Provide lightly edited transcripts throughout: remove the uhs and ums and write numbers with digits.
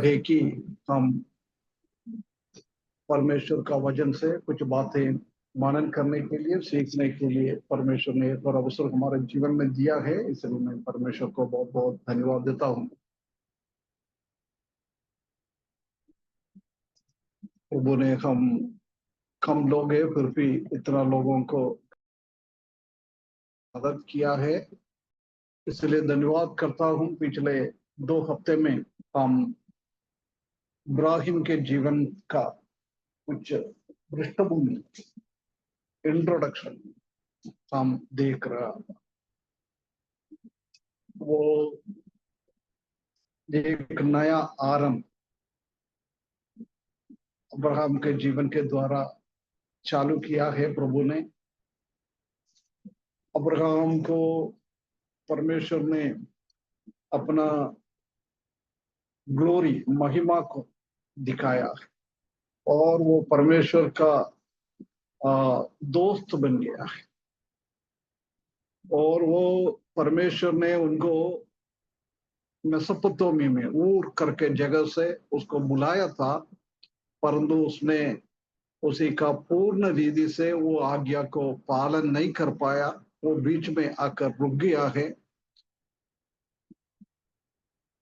है कि हम परमेश्वर का वचन से कुछ बातें मनन करने के लिए, सीखने के लिए परमेश्वर ने एक और अवसर हमारे जीवन में दिया है। इसलिए मैं परमेश्वर को बहुत बहुत धन्यवाद देता हूँ। प्रभु ने हम कम लोग हैं फिर भी इतना लोगों को मदद किया है, इसलिए धन्यवाद करता हूँ। पिछले 2 हफ्ते में हम इब्राहिम के जीवन का कुछ पृष्ठभूमि, इंट्रोडक्शन हम देख रहा। वो एक नया आरंभ अब्राहम के जीवन के द्वारा चालू किया है। प्रभु ने अब्राहम को, परमेश्वर ने अपना ग्लोरी, महिमा को दिखाया और वो परमेश्वर का दोस्त बन गया है। और वो परमेश्वर ने उनको मेसोपोटामिया में ऊर करके जगह से उसको बुलाया था, परंतु उसने उसी का पूर्ण रीति से वो आज्ञा को पालन नहीं कर पाया। वो बीच में आकर रुक गया है।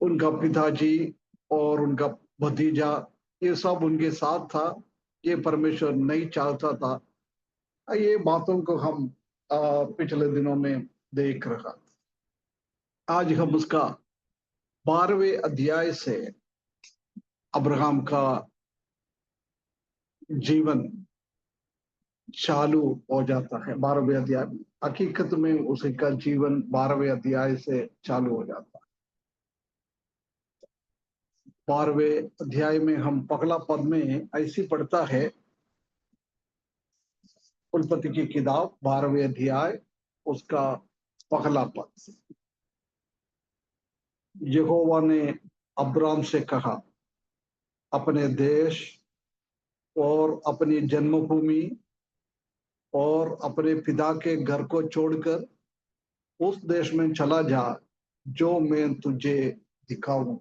उनका पिताजी और उनका भतीजा ये सब उनके साथ था। ये परमेश्वर नहीं चाहता था। ये बातों को हम पिछले दिनों में देख रहा। आज हम उसका 12वें अध्याय से अब्राहम का जीवन चालू हो जाता है। 12वें अध्याय में हकीकत में उसका जीवन 12वें अध्याय से चालू हो जाता है। 12वें अध्याय में हम पहला पद में ऐसी पढ़ता है, उत्पत्ति की किताब 12वें अध्याय उसका पहला पद। यहोवा ने अब्राम से कहा, अपने देश और अपनी जन्मभूमि और अपने पिता के घर को छोड़कर उस देश में चला जा जो मैं तुझे दिखाऊं।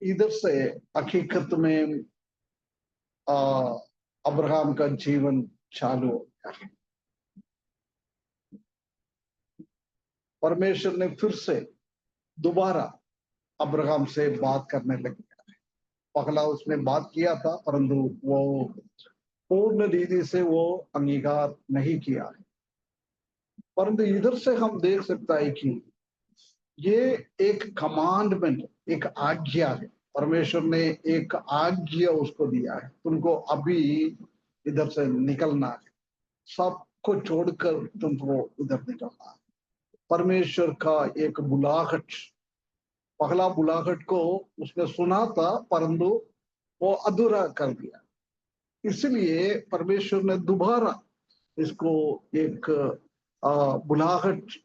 इधर से हकीकत में अब्राहम का जीवन चालू हो गया है। परमेश्वर ने फिर से दोबारा अब्राहम से बात करने लग गया है। पहला उसने बात किया था, परंतु वो पूर्ण रीति से वो अंगीकार नहीं किया है। परंतु इधर से हम देख सकता है कि ये एक कमांडमेंट, एक आज्ञा है। परमेश्वर ने एक आज्ञा उसको दिया है, तुमको अभी इधर से निकलना है, सबको छोड़कर तुमको इधर निकलना है। परमेश्वर का एक बुलाहट, पहला बुलाहट को उसने सुना था, परंतु वो अधूरा कर दिया। इसलिए परमेश्वर ने दोबारा इसको एक बुलाहट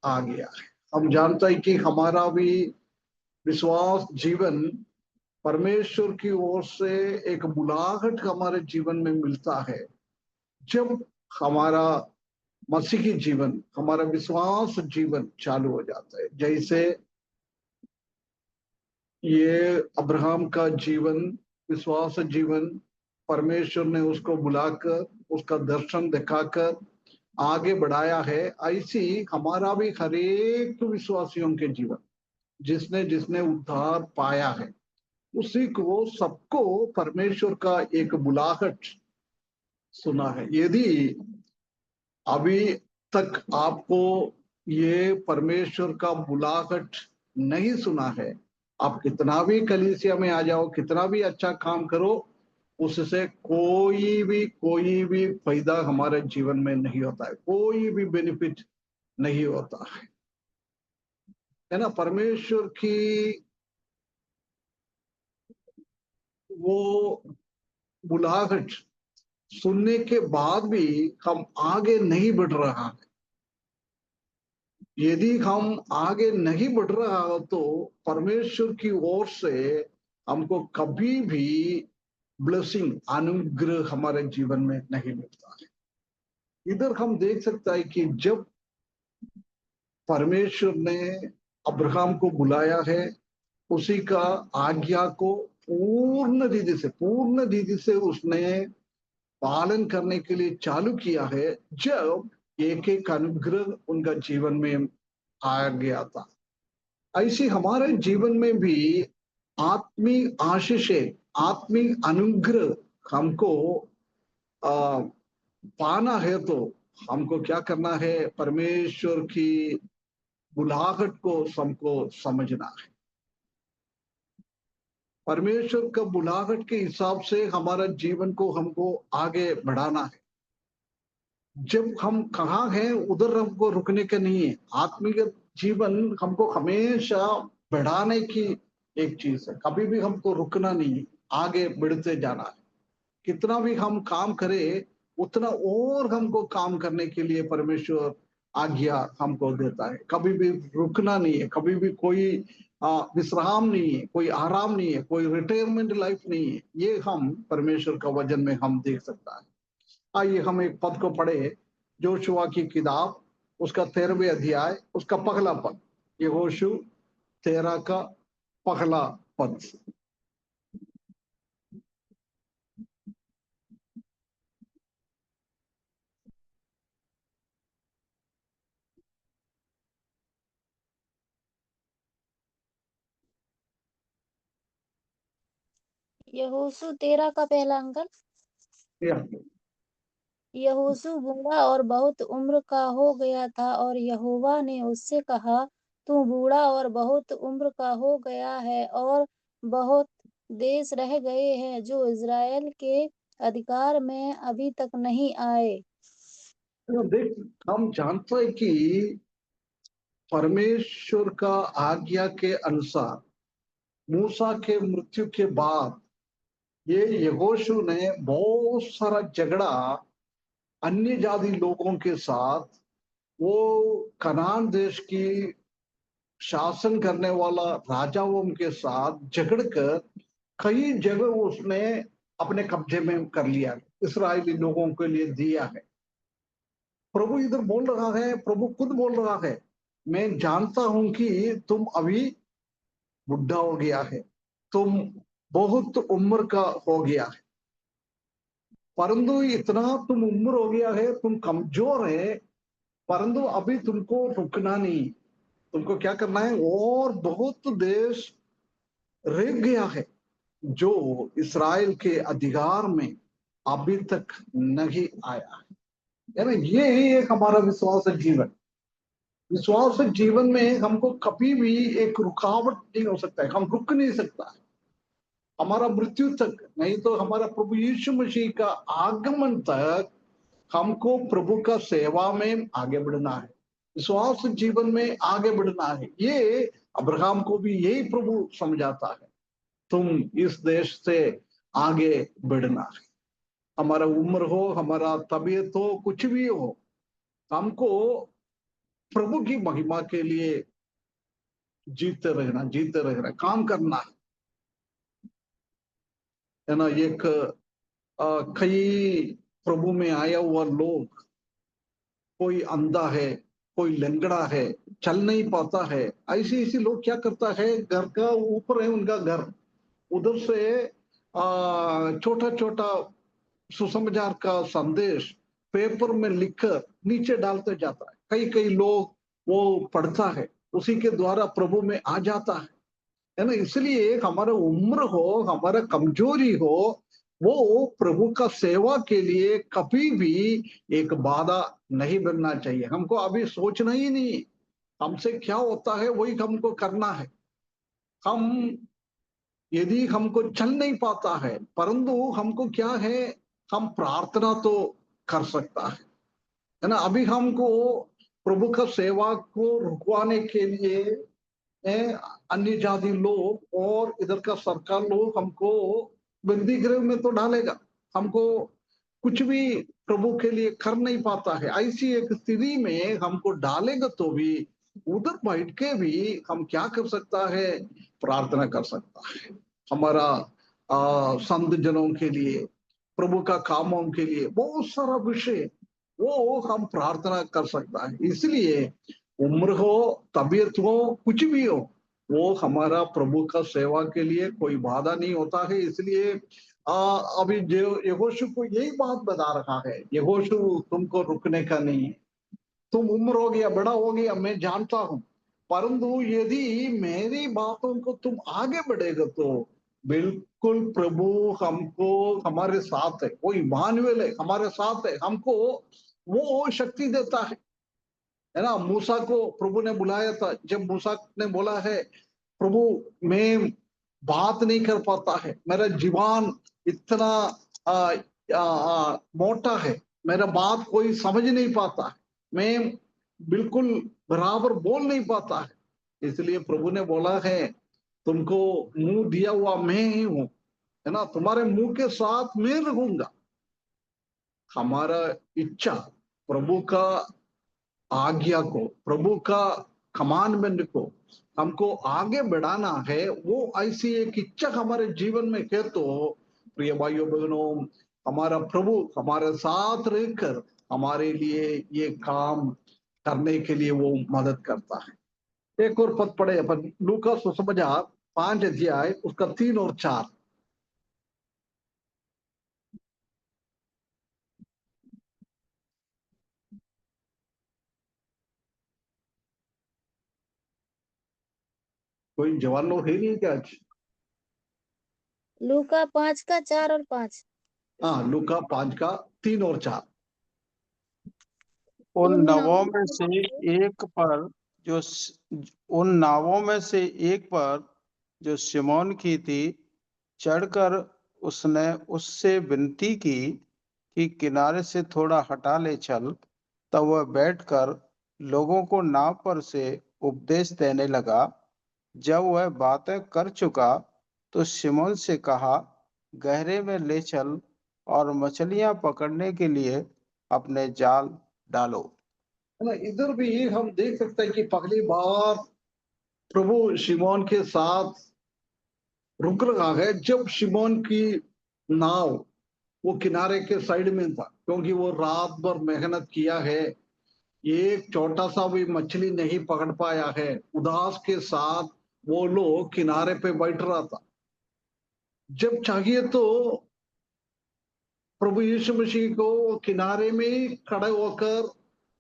आ गया है। हम जानते हैं कि हमारा भी विश्वास जीवन परमेश्वर की ओर से एक बुलाहट हमारे जीवन में मिलता है जब हमारा मसीही जीवन, हमारा विश्वास जीवन चालू हो जाता है। जैसे ये अब्राहम का जीवन, विश्वास जीवन, परमेश्वर ने उसको बुलाकर उसका दर्शन दिखाकर आगे बढ़ाया है, ऐसी हमारा भी हर एक विश्वासियों के जीवन, जिसने जिसने उद्धार पाया है उसी को, सबको परमेश्वर का एक बुलाहट सुना है। यदि अभी तक आपको ये परमेश्वर का बुलाहट नहीं सुना है, आप कितना भी कलीसिया में आ जाओ, कितना भी अच्छा काम करो, उससे कोई भी फायदा हमारे जीवन में नहीं होता है, कोई भी बेनिफिट नहीं होता है ना। परमेश्वर की वो बुलाहट सुनने के बाद भी हम आगे नहीं बढ़ रहा है। यदि हम आगे नहीं बढ़ रहा हो तो परमेश्वर की ओर से हमको कभी भी ब्लेसिंग, अनुग्रह हमारे जीवन में नहीं मिलता है। इधर हम देख सकता है कि जब परमेश्वर ने अब्राहम को बुलाया है, उसी का आज्ञा को पूर्ण रीति से उसने पालन करने के लिए चालू किया है, जब एक एक अनुग्रह उनका जीवन में आ गया था। ऐसे हमारे जीवन में भी आत्मिक आशीषें, आत्मिक अनुग्रह हमको आ, पाना है तो हमको क्या करना है? परमेश्वर की बुलाहट को हमको समझना है। परमेश्वर का बुलाहट के हिसाब से हमारा जीवन को हमको आगे बढ़ाना है। जब हम कहाँ हैं उधर हमको रुकने का नहीं है। आत्मिक जीवन हमको हमेशा बढ़ाने की एक चीज है, कभी भी हमको रुकना नहीं है, आगे बढ़ते जाना है। कितना भी हम काम करें उतना और हमको काम करने के लिए परमेश्वर आज्ञा हमको देता है। कभी भी रुकना नहीं है, कभी भी कोई विश्राम नहीं है, कोई आराम नहीं है, कोई रिटायरमेंट लाइफ नहीं है। ये हम परमेश्वर का वचन में हम देख सकता है। आइए हम एक पद को पढ़े, जोशुआ की किताब उसका 13वें अध्याय उसका पहला पद। यहोशू 13 का पहला पद। यहोशू 13 का पहला अंकल। यहोशू बूढ़ा और बहुत उम्र का हो गया था, और यहोवा ने उससे कहा, तू बूढ़ा और बहुत उम्र का हो गया है, और बहुत देश रह गए हैं जो इज़राइल के अधिकार में अभी तक नहीं आए। देख, हम जानते हैं कि परमेश्वर का आज्ञा के अनुसार मूसा के मृत्यु के बाद ये यहोशू ने बहुत सारा झगड़ा अन्य जाति लोगों के साथ, वो कनान देश की शासन करने वाला राजाओं के साथ झगड़कर कई जगह उसने अपने कब्जे में कर लिया, इस्राएली लोगों के लिए दिया है। प्रभु इधर बोल रहा है, प्रभु खुद बोल रहा है, मैं जानता हूं कि तुम अभी बुढ़ा हो गया है, तुम बहुत उम्र का हो गया है, परंतु इतना तुम उम्र हो गया है, तुम कमजोर है, परंतु अभी तुमको रुकना नहीं, तुमको क्या करना है? और बहुत देश रह गया है जो इसराइल के अधिकार में अभी तक नहीं आया है ना। ये ही एक हमारा विश्वास है जीवन। विश्वास जीवन में हमको कभी भी एक रुकावट नहीं हो सकता है, हम रुक नहीं सकता है हमारा मृत्यु तक, नहीं तो हमारा प्रभु यीशु मसीह का आगमन तक हमको प्रभु का सेवा में आगे बढ़ना है, विश्वास जीवन में आगे बढ़ना है। ये अब्राहम को भी यही प्रभु समझाता है, तुम इस देश से आगे बढ़ना है। हमारा उम्र हो, हमारा तबीयत हो, कुछ भी हो, हमको प्रभु की महिमा के लिए जीते रहना, काम करना है ना। एक कई प्रभु में आया हुआ लोग, कोई अंधा है, कोई लंगड़ा है, चल नहीं पाता है, ऐसे ऐसे लोग क्या करता है, घर का ऊपर है उनका घर, उधर से छोटा छोटा सुसमाचार का संदेश पेपर में लिखकर नीचे डालते जाता है। कई कई लोग वो पढ़ता है, उसी के द्वारा प्रभु में आ जाता है ना। इसलिए हमारा उम्र हो, हमारा कमजोरी हो, वो प्रभु का सेवा के लिए कभी भी एक बाधा नहीं बनना चाहिए। हमको अभी सोचना ही नहीं, हमसे क्या होता है वही हमको करना है। हम यदि हमको चल नहीं पाता है, परंतु हमको क्या है, हम प्रार्थना तो कर सकता है ना। अभी हमको प्रभु का सेवा को रुकवाने के लिए अन्य जाति लोग और इधर का सरकार लोग हमको बंदी गृह में तो डालेगा, हमको कुछ भी प्रभु के लिए कर नहीं पाता है। ऐसी एक स्थिति में हमको डालेगा तो भी उधर बैठ के भी हम क्या कर सकता है, प्रार्थना कर सकता है। हमारा संत जनों के लिए, प्रभु का कामों के लिए बहुत सारा विषय वो हम प्रार्थना कर सकता है। इसलिए उम्र हो, तबीयत हो, कुछ भी हो, वो हमारा प्रभु का सेवा के लिए कोई बाधा नहीं होता है। इसलिए अभी जो यहोशू को यही बात बता रखा है, यहोशू तुमको रुकने का नहीं है। तुम उम्र हो गया, बड़ा हो गया, मैं जानता हूं, परंतु यदि मेरी बातों को तुम आगे बढ़ेगा तो बिल्कुल प्रभु हमको हमारे साथ है, वो इमानुएल है, हमारे साथ है, हमको वो शक्ति देता है ना। मूसा को प्रभु ने बुलाया था, जब मूसा ने बोला है, प्रभु मैं बात नहीं कर पाता है, मेरा जीवन इतना आ, मोटा है, मेरा बात कोई समझ नहीं पाता है, मैं बिल्कुल बराबर बोल नहीं पाता है। इसलिए प्रभु ने बोला है, तुमको मुंह दिया हुआ मैं ही हूं, है ना, तुम्हारे मुंह के साथ मैं रहूंगा। हमारा इच्छा प्रभु का आज्ञा को, प्रभु का कमांडमेंट को हमको आगे बढ़ाना है, वो ऐसी एक इच्छा हमारे जीवन में है तो प्रिय भाइयों बहनों, हमारा प्रभु हमारे साथ रहकर हमारे लिए ये काम करने के लिए वो मदद करता है। एक और पद पढ़े अपन, लूका सुसमाचार 5 अध्याय उसका 3 और 4। कोई जवान लोग है नहीं क्या आज? लूका 5 का 4 और 5। हाँ, लूका 5 का 3 और 4। उन उन नवों नवों में से एक पर जो उन नावों में से एक पर जो सिमोन की थी चढ़कर उसने उससे विनती की कि किनारे से थोड़ा हटा ले चल। तब वह बैठकर लोगों को नाव पर से उपदेश देने लगा। जब वह बातें कर चुका तो सिमोन से कहा, गहरे में ले चल और मछलियां पकड़ने के लिए अपने जाल डालो। है ना, इधर भी हम देख सकते हैं कि पहली बार प्रभु शिमोन के साथ रुक रहा है जब शिमोन की नाव वो किनारे के साइड में था, क्योंकि वो रात भर मेहनत किया है, एक छोटा सा भी मछली नहीं पकड़ पाया है, उदास के साथ वो लोग किनारे पे बैठ रहा था। जब चाहिए तो प्रभु यीशु मसीह को किनारे में खड़े होकर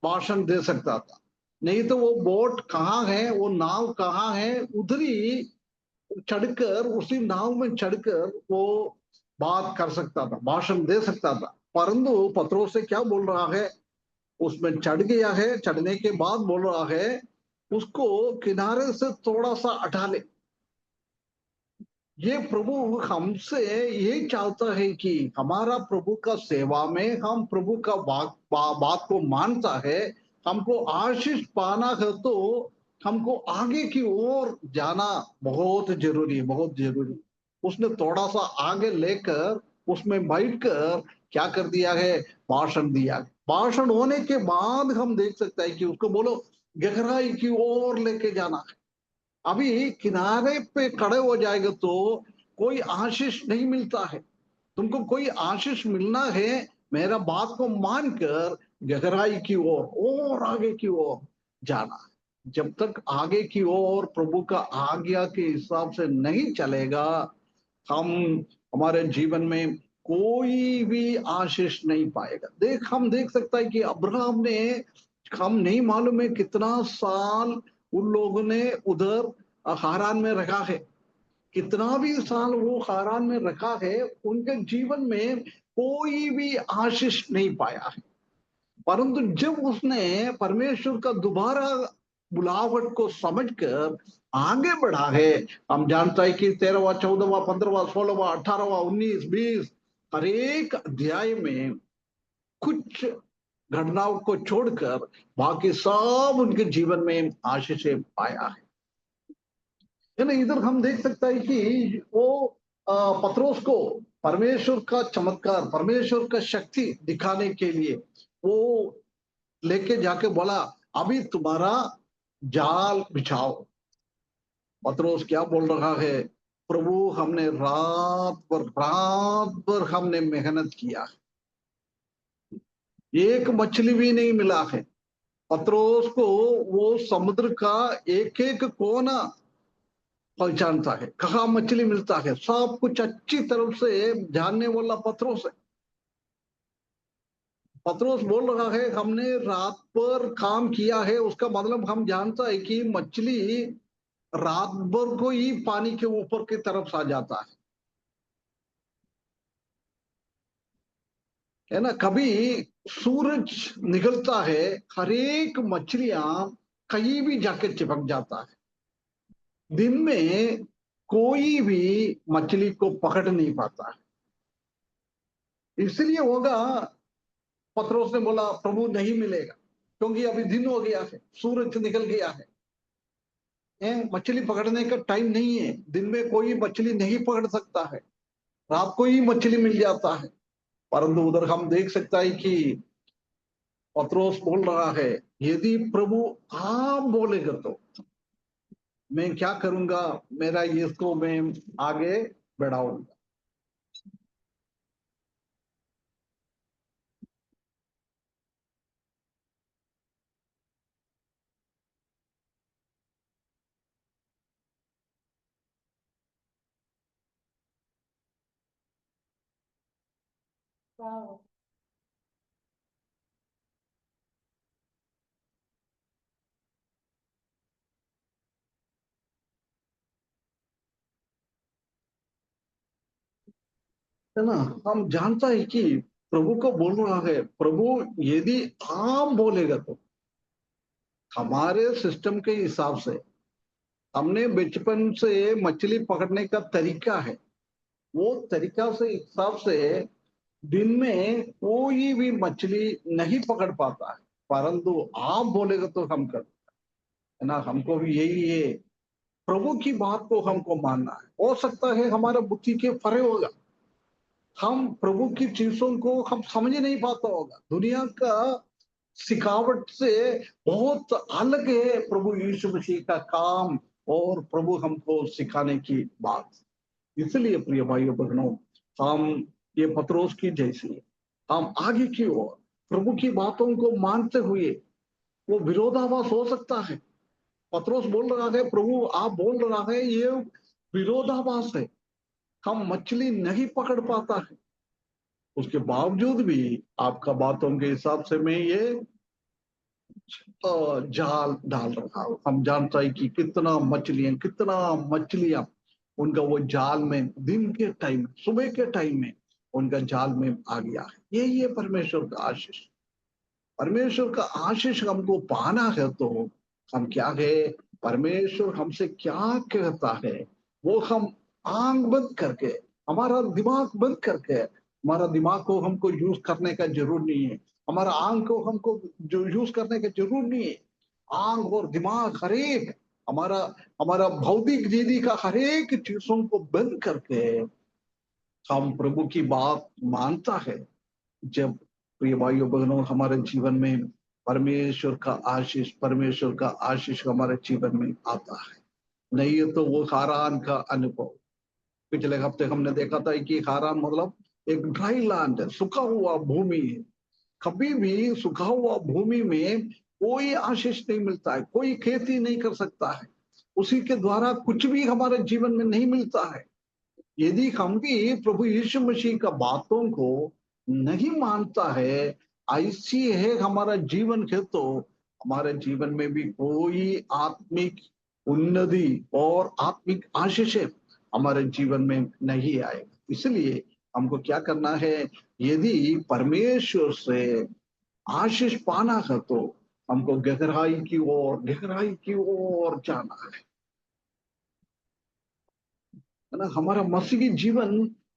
भाषण दे सकता था, नहीं तो वो बोट कहाँ है, वो नाव कहाँ है, उधर ही चढ़कर, उसी नाव में चढ़कर वो बात कर सकता था, भाषण दे सकता था। परंतु पत्रोस से क्या बोल रहा है, उसमें चढ़ गया है, चढ़ने के बाद बोल रहा है उसको किनारे से थोड़ा सा हटा ले। ये प्रभु हमसे ये चाहता है कि हमारा प्रभु का सेवा में हम प्रभु का बात को मानता है, हमको आशीष पाना है तो हमको आगे की ओर जाना बहुत जरूरी है, बहुत जरूरी। उसने थोड़ा सा आगे लेकर उसमें बैठकर क्या कर दिया है, भाषण दिया। भाषण होने के बाद हम देख सकते हैं कि उसको बोलो गहराई की ओर लेके जाना है। अभी किनारे पे खड़े हो जाएगा तो कोई आशीष नहीं मिलता है, तुमको कोई आशीष मिलना है, मेरा बात को मानकर गहराई की ओर और आगे की ओर जाना है। जब तक आगे की ओर प्रभु का आज्ञा के हिसाब से नहीं चलेगा, हम हमारे जीवन में कोई भी आशीष नहीं पाएगा। हम देख सकता है कि अब्राहम ने, हम नहीं मालूम है कितना साल उन लोगों ने उधर हारान में रखा है, कितना भी साल वो हारान में रखा है, उनके जीवन में कोई भी आशीष नहीं पाया है। परंतु जब उसने परमेश्वर का दोबारा बुलावट को समझकर आगे बढ़ा है, हम जानता है कि 13वां 14वां 15वां 16वां 18वां 19 20 हर एक अध्याय में कुछ घटनाओं को छोड़कर बाकी सब उनके जीवन में आशीष पाया है ना। इधर हम देख सकते हैं कि वो पत्रोस को परमेश्वर का चमत्कार, परमेश्वर का शक्ति दिखाने के लिए वो लेके जाके बोला, अभी तुम्हारा जाल बिछाओ। पत्रोस क्या बोल रहा है, प्रभु हमने रात भर हमने मेहनत किया, एक मछली भी नहीं मिला है, पत्रोस को वो समुद्र का एक एक कोना पहचानता है, कहाँ मछली मिलता है, सब कुछ अच्छी तरह से जानने वाला पत्रोस है। पत्रोस बोल रहा है हमने रात पर काम किया है, उसका मतलब हम जानता है कि मछली रात भर को ही पानी के ऊपर की तरफ आ जाता है ना। कभी सूरज निकलता है, हर एक मछलियां कहीं भी जाके चिपक जाता है। दिन में कोई भी मछली को पकड़ नहीं पाता है। इसलिए होगा पत्रोस ने बोला प्रभु नहीं मिलेगा, क्योंकि अभी दिन हो गया है, सूरज निकल गया है। मछली पकड़ने का टाइम नहीं है, दिन में कोई मछली नहीं पकड़ सकता है, रात को ही मछली मिल जाता है। परंतु उधर हम देख सकता है कि पत्रोस बोल रहा है यदि प्रभु आप बोलेगा तो मैं क्या करूंगा, मेरा इसको मैं आगे बढ़ाऊंगा। है ना। हम जानता है कि प्रभु को बोल रहा है प्रभु यदि आप बोलेगा तो। हमारे सिस्टम के हिसाब से हमने बचपन से मछली पकड़ने का तरीका है, वो तरीका से हिसाब से दिन में कोई भी मछली नहीं पकड़ पाता है। परंतु आप बोलेगा तो हम कर, है ना। हमको भी यही है, प्रभु की बात को हमको मानना है। हो सकता है हमारा बुद्धि के परे होगा, हम प्रभु की चीजों को हम समझ नहीं पाता होगा, दुनिया का सिखावट से बहुत अलग है प्रभु यीशु मसीह का काम और प्रभु हमको सिखाने की बात। इसलिए प्रिय भाइयों बहनों, हम ये पत्रोस की जैसी हम आगे की ओर प्रभु की बातों को मानते हुए, वो विरोधाभास हो सकता है। पत्रोस बोल रहा है प्रभु आप बोल रहा है, ये विरोधाभास है, हम मछली नहीं पकड़ पाता है। उसके बावजूद भी आपका बातों के हिसाब से मैं ये जाल डाल रहा हूं। हम जानता है कि कितना मछलियां उनका वो जाल में दिन के टाइम, सुबह के टाइम में उनका जाल में आ गया है। यही है परमेश्वर का आशीष। परमेश्वर का आशीष हमको पाना है तो हम क्या है, परमेश्वर हमसे क्या कहता है वो हम आंख बंद करके, हमारा दिमाग बंद करके, हमारा दिमाग को हमको यूज करने का जरूर नहीं है, हमारा आंख को हमको जो यूज करने का जरूर नहीं है। आंख और दिमाग हर एक हमारा हमारा भौतिक दीदी का हर एक चीजों को बंद करके हम प्रभु की बात मानता है। जब प्रिय भाइयों बहनों हमारे जीवन में परमेश्वर का आशीष हमारे जीवन में आता है। नहीं है तो वो हारान का अनुभव, पिछले हफ्ते हमने देखा था कि हारान मतलब एक ड्राई लैंड है, सूखा हुआ भूमि है। कभी भी सूखा हुआ भूमि में कोई आशीष नहीं मिलता है, कोई खेती नहीं कर सकता है, उसी के द्वारा कुछ भी हमारे जीवन में नहीं मिलता है। यदि हम भी प्रभु यीशु मसीह का बातों को नहीं मानता है, ऐसी है हमारा जीवन है, तो हमारे जीवन में भी कोई आत्मिक उन्नति और आत्मिक आशीष हमारे जीवन में नहीं आएगा। इसलिए हमको क्या करना है, यदि परमेश्वर से आशीष पाना है तो हमको गहराई की ओर जाना है ना। हमारा मसीही जीवन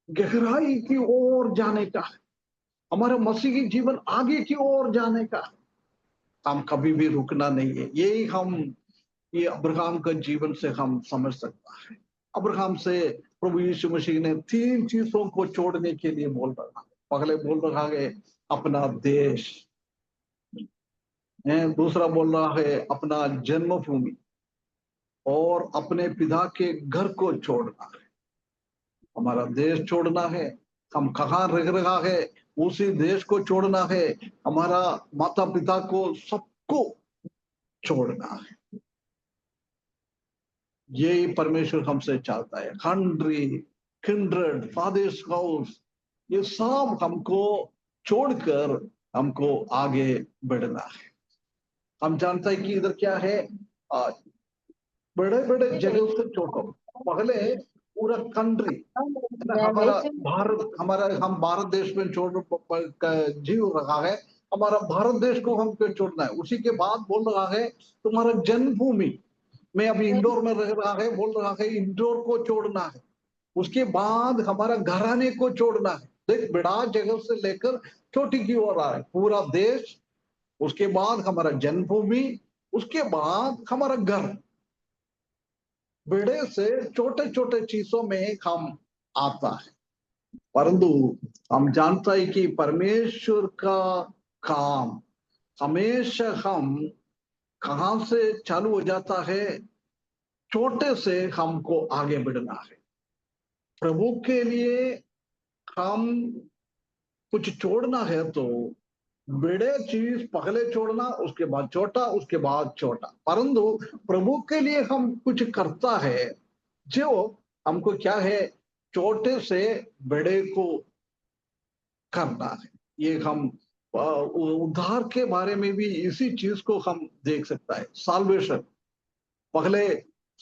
गहराई की ओर जाने का है, हमारा मसीही जीवन आगे की ओर जाने का है। हम कभी भी रुकना नहीं है। यही हम ये अब्राहम का जीवन से हम समझ सकता है। अब्राहम से प्रभु यीशु मसीह ने 3 चीजों को छोड़ने के लिए बोल रहा है। पहले बोल रहा है अपना देश, दूसरा बोल रहा है अपना जन्मभूमि और अपने पिता के घर को छोड़ना है। हमारा देश छोड़ना है, हम कहाँ रह रहा है उसी देश को छोड़ना है, हमारा माता पिता को सबको छोड़ना है। यही परमेश्वर हमसे चाहता है। कंट्री, किंड्रेड, फादर्स हाउस, ये सब हमको छोड़कर हमको आगे बढ़ना है। हम जानते हैं कि इधर क्या है, बड़े बड़े जगह से छोड़ो। पहले पूरा कंट्री है ना, हमारा भारत, हम भारत देश में जीव रहा है, हमारा भारत देश को हमको छोड़ना है। उसी के बाद बोल रहा है तुम्हारा जन्मभूमि में, अभी इंदौर में रह रहा है, बोल रहा है इंदौर को छोड़ना है। उसके बाद हमारा घराने को छोड़ना है। देख, बड़ा जगह से लेकर छोटी की ओर आ रहा है पूरा देश। उसके बाद हमारा जन्मभूमि, उसके बाद हमारा घर। बड़े से छोटे छोटे चीजों में हम आता है, परंतु हम जानता है कि परमेश्वर का काम हमेशा हम कहां से चालू हो जाता है, छोटे से हमको आगे बढ़ना है। प्रभु के लिए हम कुछ छोड़ना है तो बड़े चीज पहले छोड़ना, उसके बाद छोटा, उसके बाद छोटा। परंतु प्रभु के लिए हम कुछ करता है जो हमको क्या है, छोटे से बड़े को करना है। ये हम उद्धार के बारे में भी इसी चीज को हम देख सकता है। साल्वेशन पहले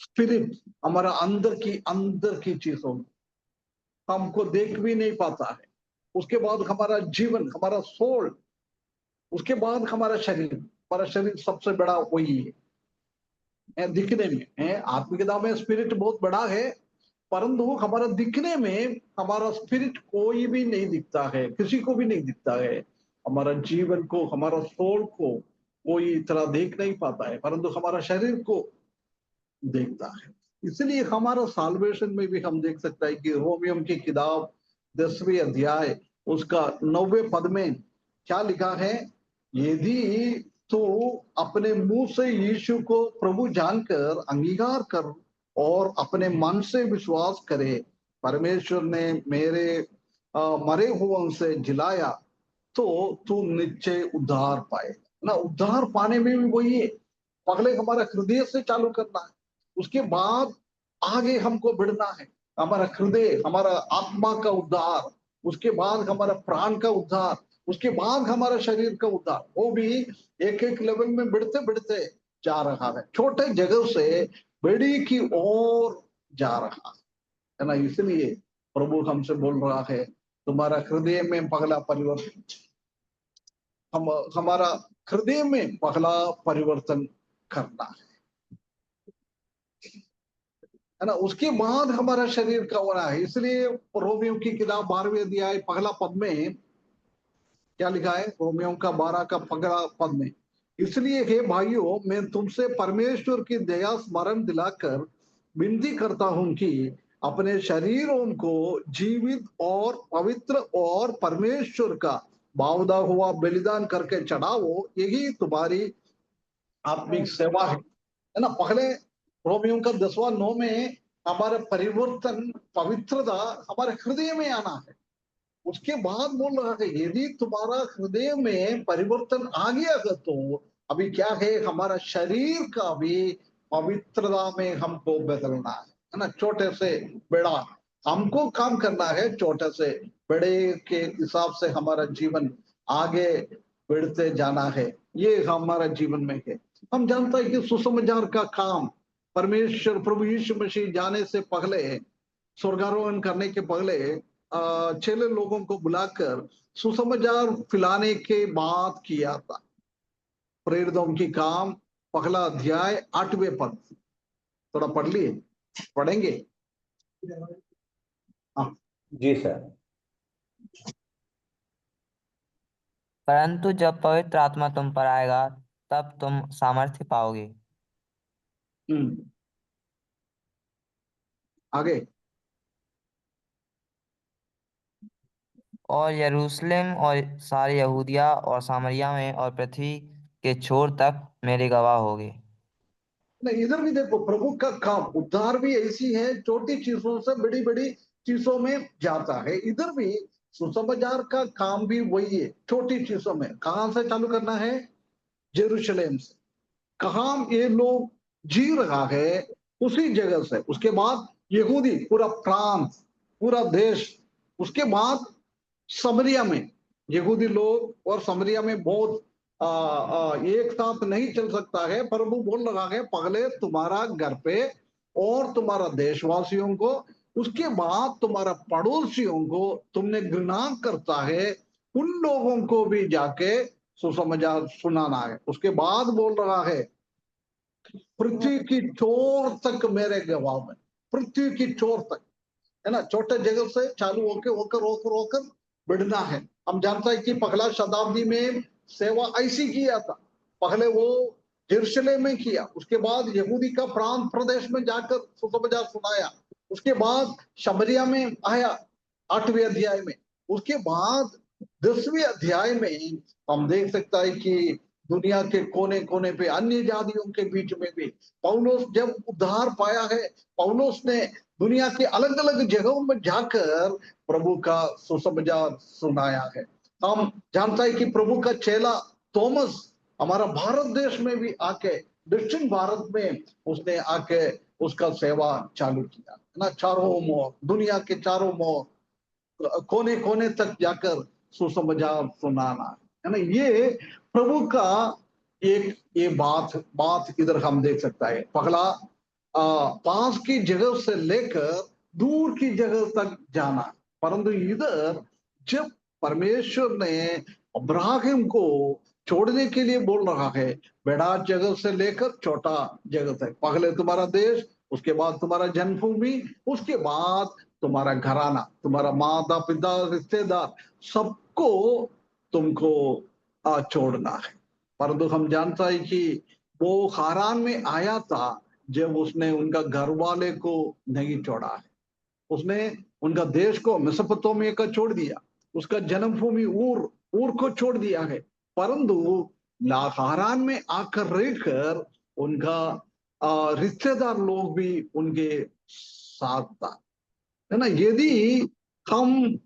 स्पिरिट, हमारा अंदर की चीजों हमको देख भी नहीं पाता है। उसके बाद हमारा जीवन, हमारा सोल, उसके बाद हमारा शरीर। हमारा शरीर सबसे बड़ा वही है दिखने में है। आत्मिकता में स्पिरिट बहुत बड़ा है, परंतु हमारा दिखने में हमारा स्पिरिट कोई भी नहीं दिखता है, किसी को भी नहीं दिखता है। हमारा जीवन को, हमारा सोल को कोई तरह देख नहीं पाता है, परंतु हमारा शरीर को देखता है। इसलिए हमारा साल्वेशन में भी हम देख सकता है कि रोमियो की किताब 10वें अध्याय उसका 9वें पद में क्या लिखा है, यदि तो अपने मुंह से यीशु को प्रभु जानकर अंगीकार कर और अपने मन से विश्वास करे परमेश्वर ने मेरे मरे हुओं से जिलाया, तो तू निश्चय उद्धार पाए ना। उद्धार पाने में भी वही है, पहले हमारा हृदय से चालू करना है, उसके बाद आगे हमको बढ़ना है। हमारा हृदय, हमारा आत्मा का उद्धार, उसके बाद हमारा प्राण का उद्धार, उसके बाद हमारा शरीर का उद्धार। वो भी एक एक लेवल में बढ़ते बढ़ते जा रहा है, छोटे जगह से बड़ी की ओर जा रहा है ना। इसलिए प्रभु हमसे बोल रहा है तुम्हारा हृदय में पहला परिवर्तन, हमारा हृदय में पहला परिवर्तन करना है ना। उसके बाद हमारा शरीर का होना है। इसलिए रोमियो की किताब 12वें अध्याय पहला पद में क्या लिखा है, रोमियो का 12 का पहला पद में, इसलिए हे भाइयों मैं तुमसे परमेश्वर की दया स्मरण दिलाकर विनती करता हूं कि अपने शरीरों को जीवित और पवित्र और परमेश्वर का बावदा हुआ बलिदान करके चढ़ाओ, यही तुम्हारी आत्मिक सेवा है ना। पहले रोमियो का 10वां 9 में हमारा परिवर्तन, पवित्रता हमारे हृदय में आना है। उसके बाद बोल रहा है यदि तुम्हारा हृदय में परिवर्तन आ गया है तो अभी क्या है, हमारा शरीर का भी पवित्रता में हमको बदलना है ना। छोटे से बड़ा हमको काम करना है, छोटे से बड़े के हिसाब से हमारा जीवन आगे बढ़ते जाना है। ये हमारा जीवन में है। हम जानते हैं कि सुसमाचार का काम परमेश्वर प्रभु यीशु मसीह जाने से पहले, स्वर्गारोहण करने के पहले चेले लोगों को बुलाकर सुसमाचार फैलाने के बाद किया था। प्रेरितों की काम पहला अध्याय 8वें पद, थोड़ा पढ़ लिए, पढ़ेंगे। हाँ जी सर। परंतु जब पवित्र आत्मा तुम पर आएगा तब तुम सामर्थ्य पाओगे। आगे, और यरूशलेम और सारे यहूदिया और सामरिया में और पृथ्वी के छोर तक मेरे गवाह होगे। नहीं इधर भी देखो, प्रभु का काम उद्धार भी ऐसी है, छोटी चीजों से बड़ी बड़ी चीजों में जाता है। इधर भी सुसमाचार का काम भी वही है, छोटी चीजों में। कहां से चालू करना है, जेरूशलेम से। कहाँ ये लोग जी रहा है उसी जगह से। उसके बाद यहूदी पूरा प्रांत, पूरा देश, उसके बाद समरिया में यहूदी लोग और समरिया में बहुत एक साथ नहीं चल सकता है। प्रभु बोल रहा है पहले तुम्हारा घर पे और तुम्हारा देशवासियों को, उसके बाद तुम्हारा पड़ोसियों को तुमने घृणा करता है, उन लोगों को भी जाके सुसमाचार सुनाना है। उसके बाद बोल रहा है पृथ्वी की चोर तक मेरे गवाह में, पृथ्वी की चोर तक, है ना, छोटे जगह से चालू होकर होकर होकर होकर बढ़ना है। हम जानते हैं कि पहला शताब्दी में सेवा ऐसी किया था। पहले वो यरूशलेम में किया, उसके बाद यहूदी का प्रांत प्रदेश में जाकर सुसमाचार सुनाया, उसके बाद शमरिया में आया 8वें अध्याय में, उसके बाद 10वें अध्याय में हम देख सकता है कि दुनिया के कोने कोने पे अन्य जातियों के बीच में भी पौलुस जब उद्धार पाया है, पौलुस ने दुनिया के अलग अलग जगहों में जाकर प्रभु का सुसमाचार सुनाया है। हम जानता है कि प्रभु का चेला थॉमस हमारा भारत देश में भी आके, दक्षिण भारत में उसने आके उसका सेवा चालू किया, है ना, चारों ओर, दुनिया के चारों ओर, कोने कोने तक जाकर सुसमाचार सुनाना, है ना। ये प्रभु का एक ये बात इधर हम देख सकता है। पहला पास की जगह से लेकर दूर की जगह तक जाना, परंतु इधर जब परमेश्वर ने अब्राहम को छोड़ने के लिए बोल रहा है, बड़ा जगह से लेकर छोटा जगह तक, पहले तुम्हारा देश, उसके बाद तुम्हारा जन्मभूमि, उसके बाद तुम्हारा घराना, तुम्हारा माता पिता रिश्तेदार, सबको तुमको छोड़ना है। परंतु हम जानता है कि वो हारान में आया था जब उसने उनका घर वाले को नहीं छोड़ा है। उसने उनका देश को मेसोपोटामिया का छोड़ दिया, उसका जन्मभूमि ऊर को छोड़ दिया है, परंतु हारान में आकर रहकर उनका रिश्तेदार लोग भी उनके साथ था, है ना। यदि हम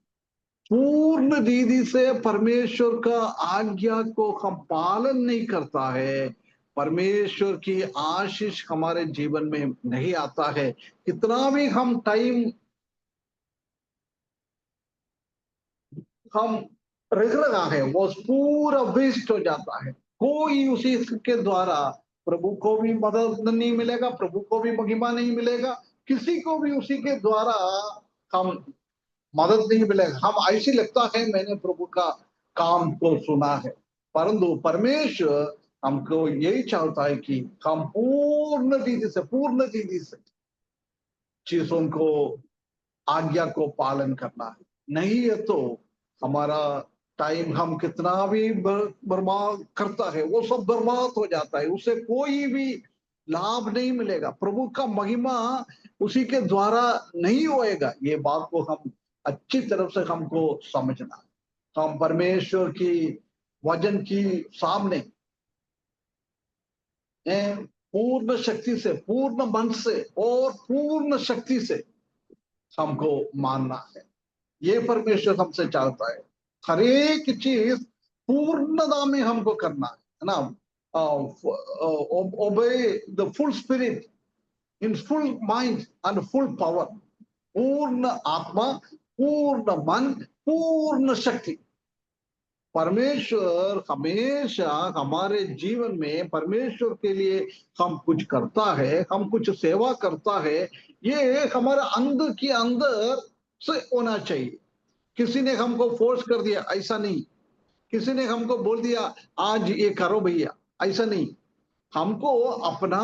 पूर्ण रीति से परमेश्वर का आज्ञा को हम पालन नहीं करता है, परमेश्वर की आशीष हमारे जीवन में नहीं आता है, कितना भी हम टाइम हम रख रहा है वो पूरा वेस्ट हो जाता है। कोई उसी के द्वारा प्रभु को भी मदद नहीं मिलेगा, प्रभु को भी महिमा नहीं मिलेगा, किसी को भी उसी के द्वारा हम मदद नहीं मिलेगा। हम ऐसी लगता है मैंने प्रभु का काम को सुना है, परंतु परमेश्वर हमको यही चाहता है कि हम पूर्ण रीति से चीजों को, आज्ञा को पालन करना है। नहीं है तो हमारा टाइम हम कितना भी बर्बाद करता है वो सब बर्बाद हो जाता है, उससे कोई भी लाभ नहीं मिलेगा, प्रभु का महिमा उसी के द्वारा नहीं होएगा। ये बात को हम अच्छी तरफ से हमको समझना है। हम परमेश्वर की वचन की सामने पूर्ण शक्ति से, पूर्ण मन से और पूर्ण शक्ति से हमको मानना है। ये परमेश्वर हमसे चाहता है, हर एक चीज पूर्णता में हमको करना है ना। Obey the full spirit in full mind and full power, पूर्ण आत्मा, पूर्ण मन, पूर्ण शक्ति। परमेश्वर हमेशा हमारे जीवन में परमेश्वर के लिए हम कुछ करता है, हम कुछ सेवा करता है, ये हमारे अंदर के अंदर से होना चाहिए। किसी ने हमको फोर्स कर दिया ऐसा नहीं, किसी ने हमको बोल दिया आज ये करो भैया, ऐसा नहीं। हमको अपना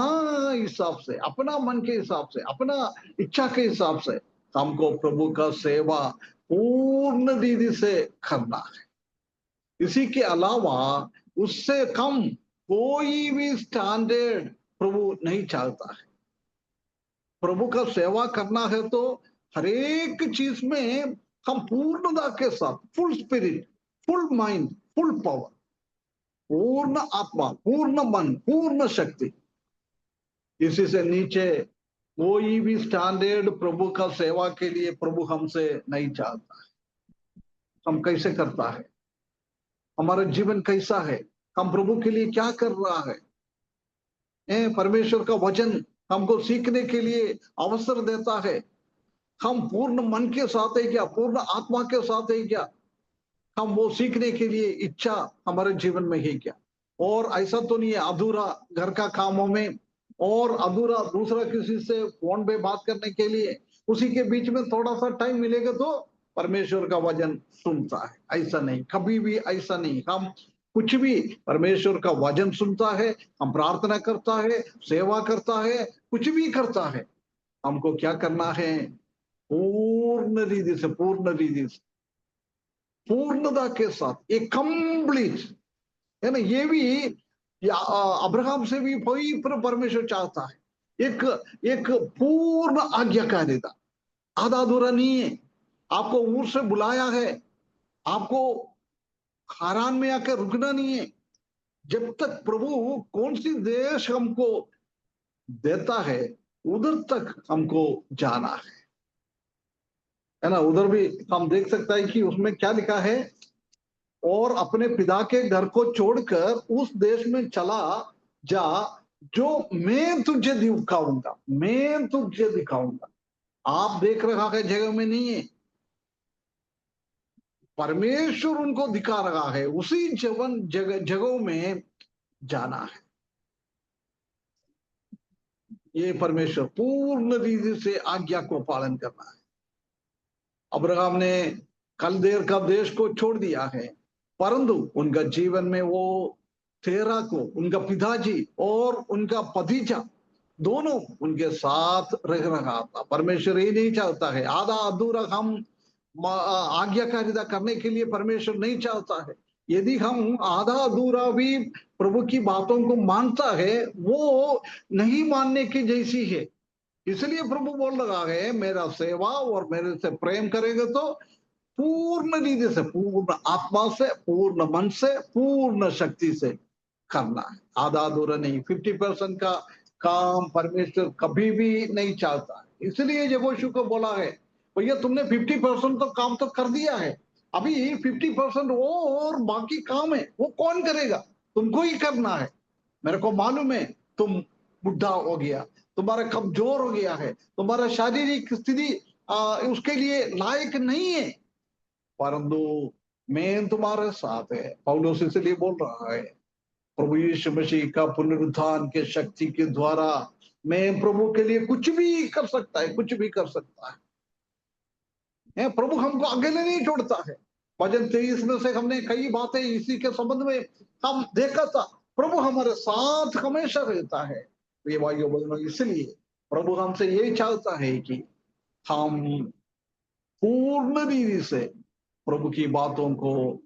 हिसाब से, अपना मन के हिसाब से, अपना इच्छा के हिसाब से हमको प्रभु का सेवा पूर्ण रीति से करना है। इसी के अलावा उससे कम कोई भी स्टैंडर्ड प्रभु नहीं चाहता है। प्रभु का सेवा करना है तो हर एक चीज में हम पूर्णता के साथ, full spirit, full mind, full power, पूर्ण आत्मा, पूर्ण मन, पूर्ण शक्ति, इसी से नीचे कोई भी स्टैंडर्ड प्रभु का सेवा के लिए प्रभु हमसे नहीं चाहता है। हम कैसे करता है, हमारा जीवन कैसा है, हम प्रभु के लिए क्या कर रहा है, परमेश्वर का वचन हमको सीखने के लिए अवसर देता है। हम पूर्ण मन के साथ है क्या, पूर्ण आत्मा के साथ है क्या, हम वो सीखने के लिए इच्छा हमारे जीवन में है क्या? और ऐसा तो नहीं है अधूरा घर का कामों में और अधूरा दूसरा किसी से फोन पे बात करने के लिए उसी के बीच में थोड़ा सा टाइम मिलेगा तो परमेश्वर का वचन सुनता है। ऐसा नहीं, कभी भी ऐसा नहीं। हम कुछ भी परमेश्वर का वचन सुनता है, हम प्रार्थना करता है, सेवा करता है, कुछ भी करता है, हमको क्या करना है? पूर्ण रीति से, पूर्ण रीति से, पूर्णता के साथ, एक कंप्लीट, है ना? ये भी अब्राहम से भी पवित्र परमेश्वर चाहता है, एक एक पूर्ण आज्ञाकारिता, आधा अधूरा नहीं है। आपको ऊर से बुलाया है, आपको हारान में आकर रुकना नहीं है। जब तक प्रभु कौन सी देश हमको देता है उधर तक हमको जाना है ना? उधर भी हम देख सकता है कि उसमें क्या लिखा है, और अपने पिता के घर को छोड़कर उस देश में चला जा जो मैं तुझे दिखाऊंगा, मैं तुझे दिखाऊंगा। आप देख रहा है जगह में नहीं है, परमेश्वर उनको दिखा रहा है, उसी जगहों में जाना है। ये परमेश्वर पूर्ण रीति से आज्ञा को पालन करना है। अब्राहम ने कलदेर का देश को छोड़ दिया है, परंतु उनका जीवन में वो तेरा को, उनका पिताजी और उनका भतीजा दोनों उनके साथ रह रहा था। परमेश्वर ये नहीं चाहता है आधा अधूरा हम आज्ञाकारिता करने के लिए परमेश्वर नहीं चाहता है। यदि हम आधा अधूरा भी प्रभु की बातों को मानता है, वो नहीं मानने की जैसी है। इसलिए प्रभु बोल रहा है मेरा सेवा और मेरे से प्रेम करेगा तो पूर्ण रीति से, पूर्ण आत्मा से, पूर्ण मन से, पूर्ण शक्ति से करना है, आधा अधूरा नहीं। 50% का काम परमेश्वर कभी भी नहीं चाहता। इसलिए यहोशू को बोला है भैया तुमने 50% तो काम तो कर दिया है, अभी 50% और बाकी काम है, वो कौन करेगा? तुमको ही करना है। मेरे को मालूम है तुम बुढ़ा हो गया, तुम्हारा कमजोर हो गया है, तुम्हारा शारीरिक स्थिति उसके लिए लायक नहीं है, परंतु मैं तुम्हारे साथ है। पौलुस इसलिए बोल रहा है प्रभु यीशु मसीह का पुनरुत्थान के शक्ति के द्वारा मैं प्रभु के लिए कुछ भी कर सकता है, कुछ भी कर सकता है। प्रभु हमको अकेले नहीं छोड़ता है। भजन 23 में से हमने कई बातें इसी के संबंध में हम देखा था। प्रभु हमारे साथ हमेशा रहता है। ये भाइयों बहनों, इसलिए प्रभु हमसे यही चाहता है कि हम पूर्ण रीति से प्रभु की बातों को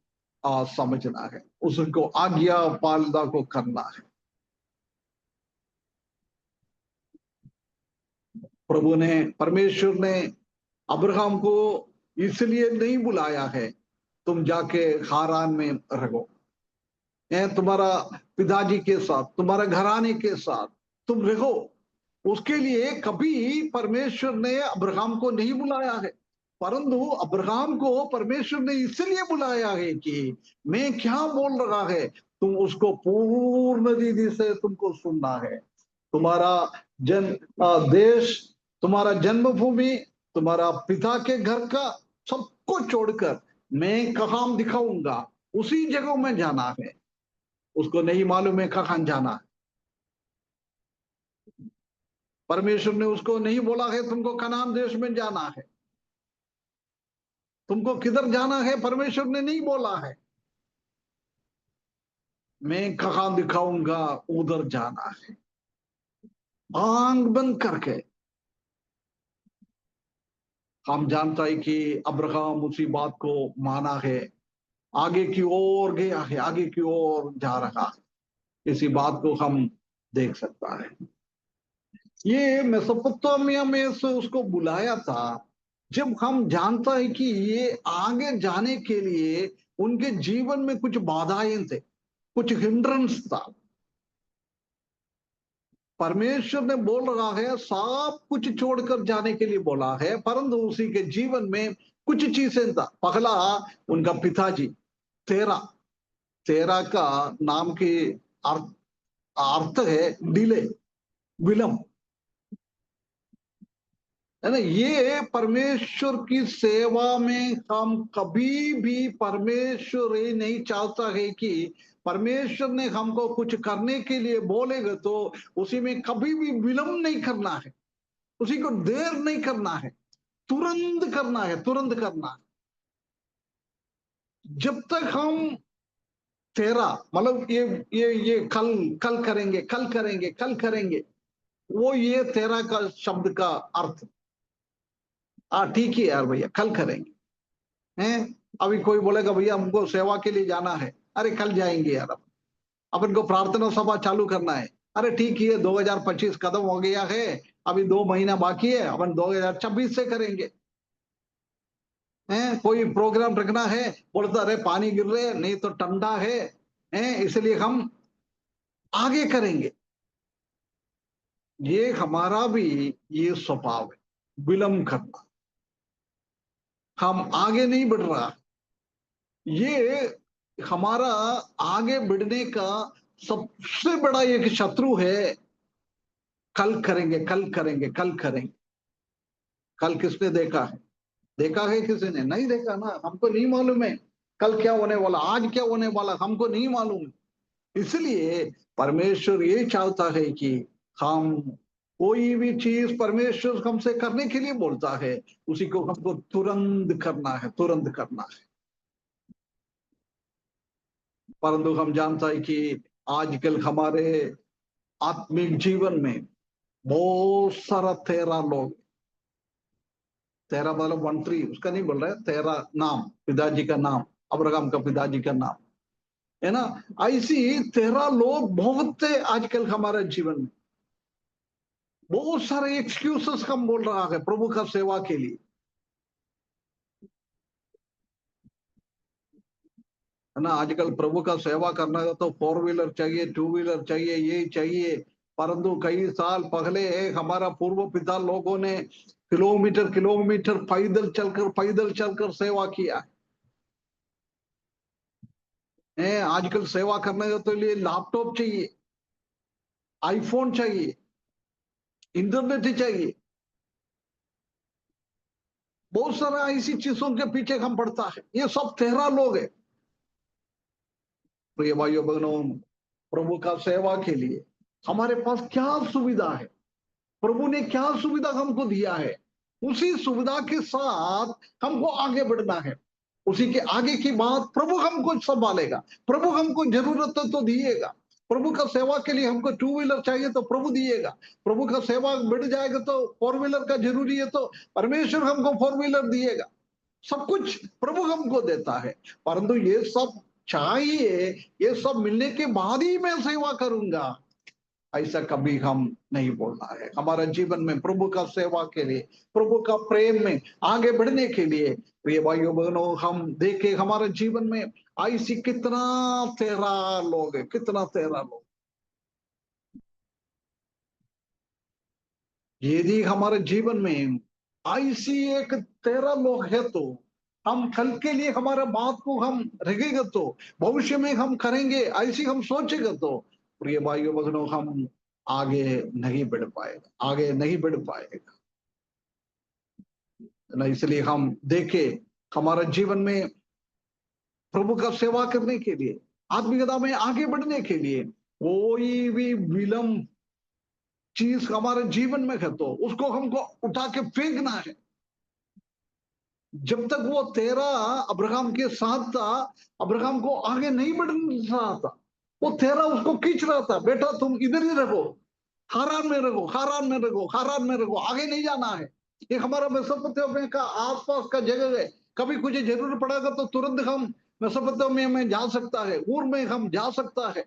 समझना है, उसको आज्ञा पालना को करना है। प्रभु ने, परमेश्वर ने अब्राहम को इसलिए नहीं बुलाया है तुम जाके हारान में रहो, तुम्हारा पिताजी के साथ, तुम्हारा घराने के साथ तुम रहो, उसके लिए कभी परमेश्वर ने अब्राहम को नहीं बुलाया है। परंतु अब्राहम को परमेश्वर ने इसलिए बुलाया है कि मैं क्या बोल रहा है तुम उसको पूर्ण रीति से तुमको सुनना है। तुम्हारा देश, तुम्हारा जन्मभूमि, तुम्हारा पिता के घर का सबको छोड़कर मैं कहाँ दिखाऊंगा, उसी जगह में जाना है। उसको नहीं मालूम है कहाँ जाना है। परमेश्वर ने उसको नहीं बोला है तुमको कनान देश में जाना है, तुमको किधर जाना है परमेश्वर ने नहीं बोला है। मैं कहाँ दिखाऊंगा, उधर जाना है। आंख बंद करके हम जानता है कि अब्राहम उसी बात को माना है, आगे की ओर गया है, आगे की ओर जा रहा है। इसी बात को हम देख सकता है। ये मेसोपोटामिया में से उसको बुलाया था। जब हम जानता है कि ये आगे जाने के लिए उनके जीवन में कुछ बाधाएं थे, कुछ हिंड्रेंस था। परमेश्वर ने बोल रहा है सब कुछ छोड़कर जाने के लिए बोला है, परंतु उसी के जीवन में कुछ चीजें था। पहला उनका पिताजी तेरा, तेरा का नाम की अर्थ अर्थ है डिले, विलंब, है ना। ये परमेश्वर की सेवा में हम कभी भी, परमेश्वर ये नहीं चाहता है कि परमेश्वर ने हमको कुछ करने के लिए बोलेगा तो उसी में कभी भी विलंब नहीं करना है, उसी को देर नहीं करना है, तुरंत करना है, तुरंत करना है। जब तक हम तेरा मतलब ये कल कल करेंगे, कल करेंगे, कल करेंगे, वो ये तेरा का शब्द का अर्थ, ठीक है यार भैया कल करेंगे हैं। अभी कोई बोलेगा भैया हमको सेवा के लिए जाना है, अरे कल जाएंगे यार। अपन को प्रार्थना सभा चालू करना है, अरे ठीक है 2025 खत्म हो गया है, अभी 2 महीना बाकी है, अपन 2026 से करेंगे हैं। कोई प्रोग्राम रखना है, बोलता अरे पानी गिर रहे नहीं तो ठंडा है हैं, इसलिए हम आगे करेंगे। ये हमारा भी ये स्वभाव है, विलंब करना, हम आगे नहीं बढ़ रहा। ये हमारा आगे बढ़ने का सबसे बड़ा एक शत्रु है, कल करेंगे, कल करेंगे, कल करेंगे। कल किसने देखा है? देखा है किसी ने? नहीं देखा ना, हमको नहीं मालूम है कल क्या होने वाला, आज क्या होने वाला, हमको नहीं मालूम। इसलिए परमेश्वर ये चाहता है कि हम कोई भी चीज परमेश्वर हमसे करने के लिए बोलता है, उसी को हमको तुरंत करना है, तुरंत करना है। परंतु हम जानता है कि आजकल हमारे आत्मिक जीवन में बहुत सारा तेरा लोग, तेरा मतलब 1 3 उसका नहीं बोल रहा है, तेरा नाम पिताजी का नाम, अब्राहम का पिताजी का नाम, है ना। ऐसी तेरा लोग बहुत थे आजकल हमारे जीवन में। बहुत सारे एक्सक्यूजेस हम बोल रहा है प्रभु का सेवा के लिए, है ना। आजकल प्रभु का सेवा करना है तो 4 व्हीलर चाहिए, 2 व्हीलर चाहिए, ये चाहिए। परंतु कई साल पहले हमारा पूर्व पिता लोगों ने किलोमीटर किलोमीटर पैदल चलकर सेवा किया है। आजकल सेवा करने के लिए लैपटॉप चाहिए, आईफोन चाहिए, इंटरनेट चाहिए, बहुत सारा ऐसी चीजों के पीछे हम पड़ता है। ये सब तेरा लोग है। प्रिय भाइयों बहनों, प्रभु का सेवा के लिए हमारे पास क्या सुविधा है, प्रभु ने क्या सुविधा हमको दिया है, उसी सुविधा के साथ हमको आगे बढ़ना है। उसी के आगे की बात प्रभु हमको संभालेगा, प्रभु हमको जरूरत तो दिएगा। प्रभु का सेवा के लिए हमको 2 व्हीलर चाहिए तो प्रभु दिएगा। प्रभु का सेवा बढ़ जाएगा तो 4 व्हीलर का जरूरी है तो परमेश्वर हमको 4 व्हीलर दिएगा। सब कुछ प्रभु हमको देता है। परंतु ये सब चाहिए, ये सब मिलने के बाद ही मैं सेवा करूंगा, ऐसा कभी हम नहीं बोलना है। हमारा जीवन में प्रभु का सेवा के लिए, प्रभु का प्रेम में आगे बढ़ने के लिए, प्रिय भाइयों बहनों, हम देखे हमारे जीवन में ऐसी कितना तेरा लोग है, कितना तेरा लोग। यदि हमारे जीवन में ऐसी एक तेरा लोग है तो हम कल के लिए हमारा बात को हम रखेगा तो भविष्य में हम करेंगे, ऐसी हम सोचेगा तो प्रिय भाइयों बहनों हम आगे नहीं बढ़ पाएगा, आगे नहीं बढ़ पाएगा ना। इसलिए हम देखे हमारे जीवन में प्रभु का सेवा करने के लिए, आत्मिकता में आगे बढ़ने के लिए कोई भी विलंब चीज हमारे जीवन में है तो उसको हमको उठा के फेंकना है। जब तक वो तेरा अब्राहम के साथ था, अब्राहम को आगे नहीं बढ़ रहा था, वो तेरा उसको खींच रहा था, बेटा तुम इधर ही रहो, हारान में रहो, हारान में रहो, हारान में रहो, आगे नहीं जाना है। ये हमारा मेसोपोटामिया का आसपास का जगह है, कभी कुछ जरूरत पड़ेगा तो तुरंत हम मेसोपोटामिया में जा सकता है, ऊर में हम जा सकता है।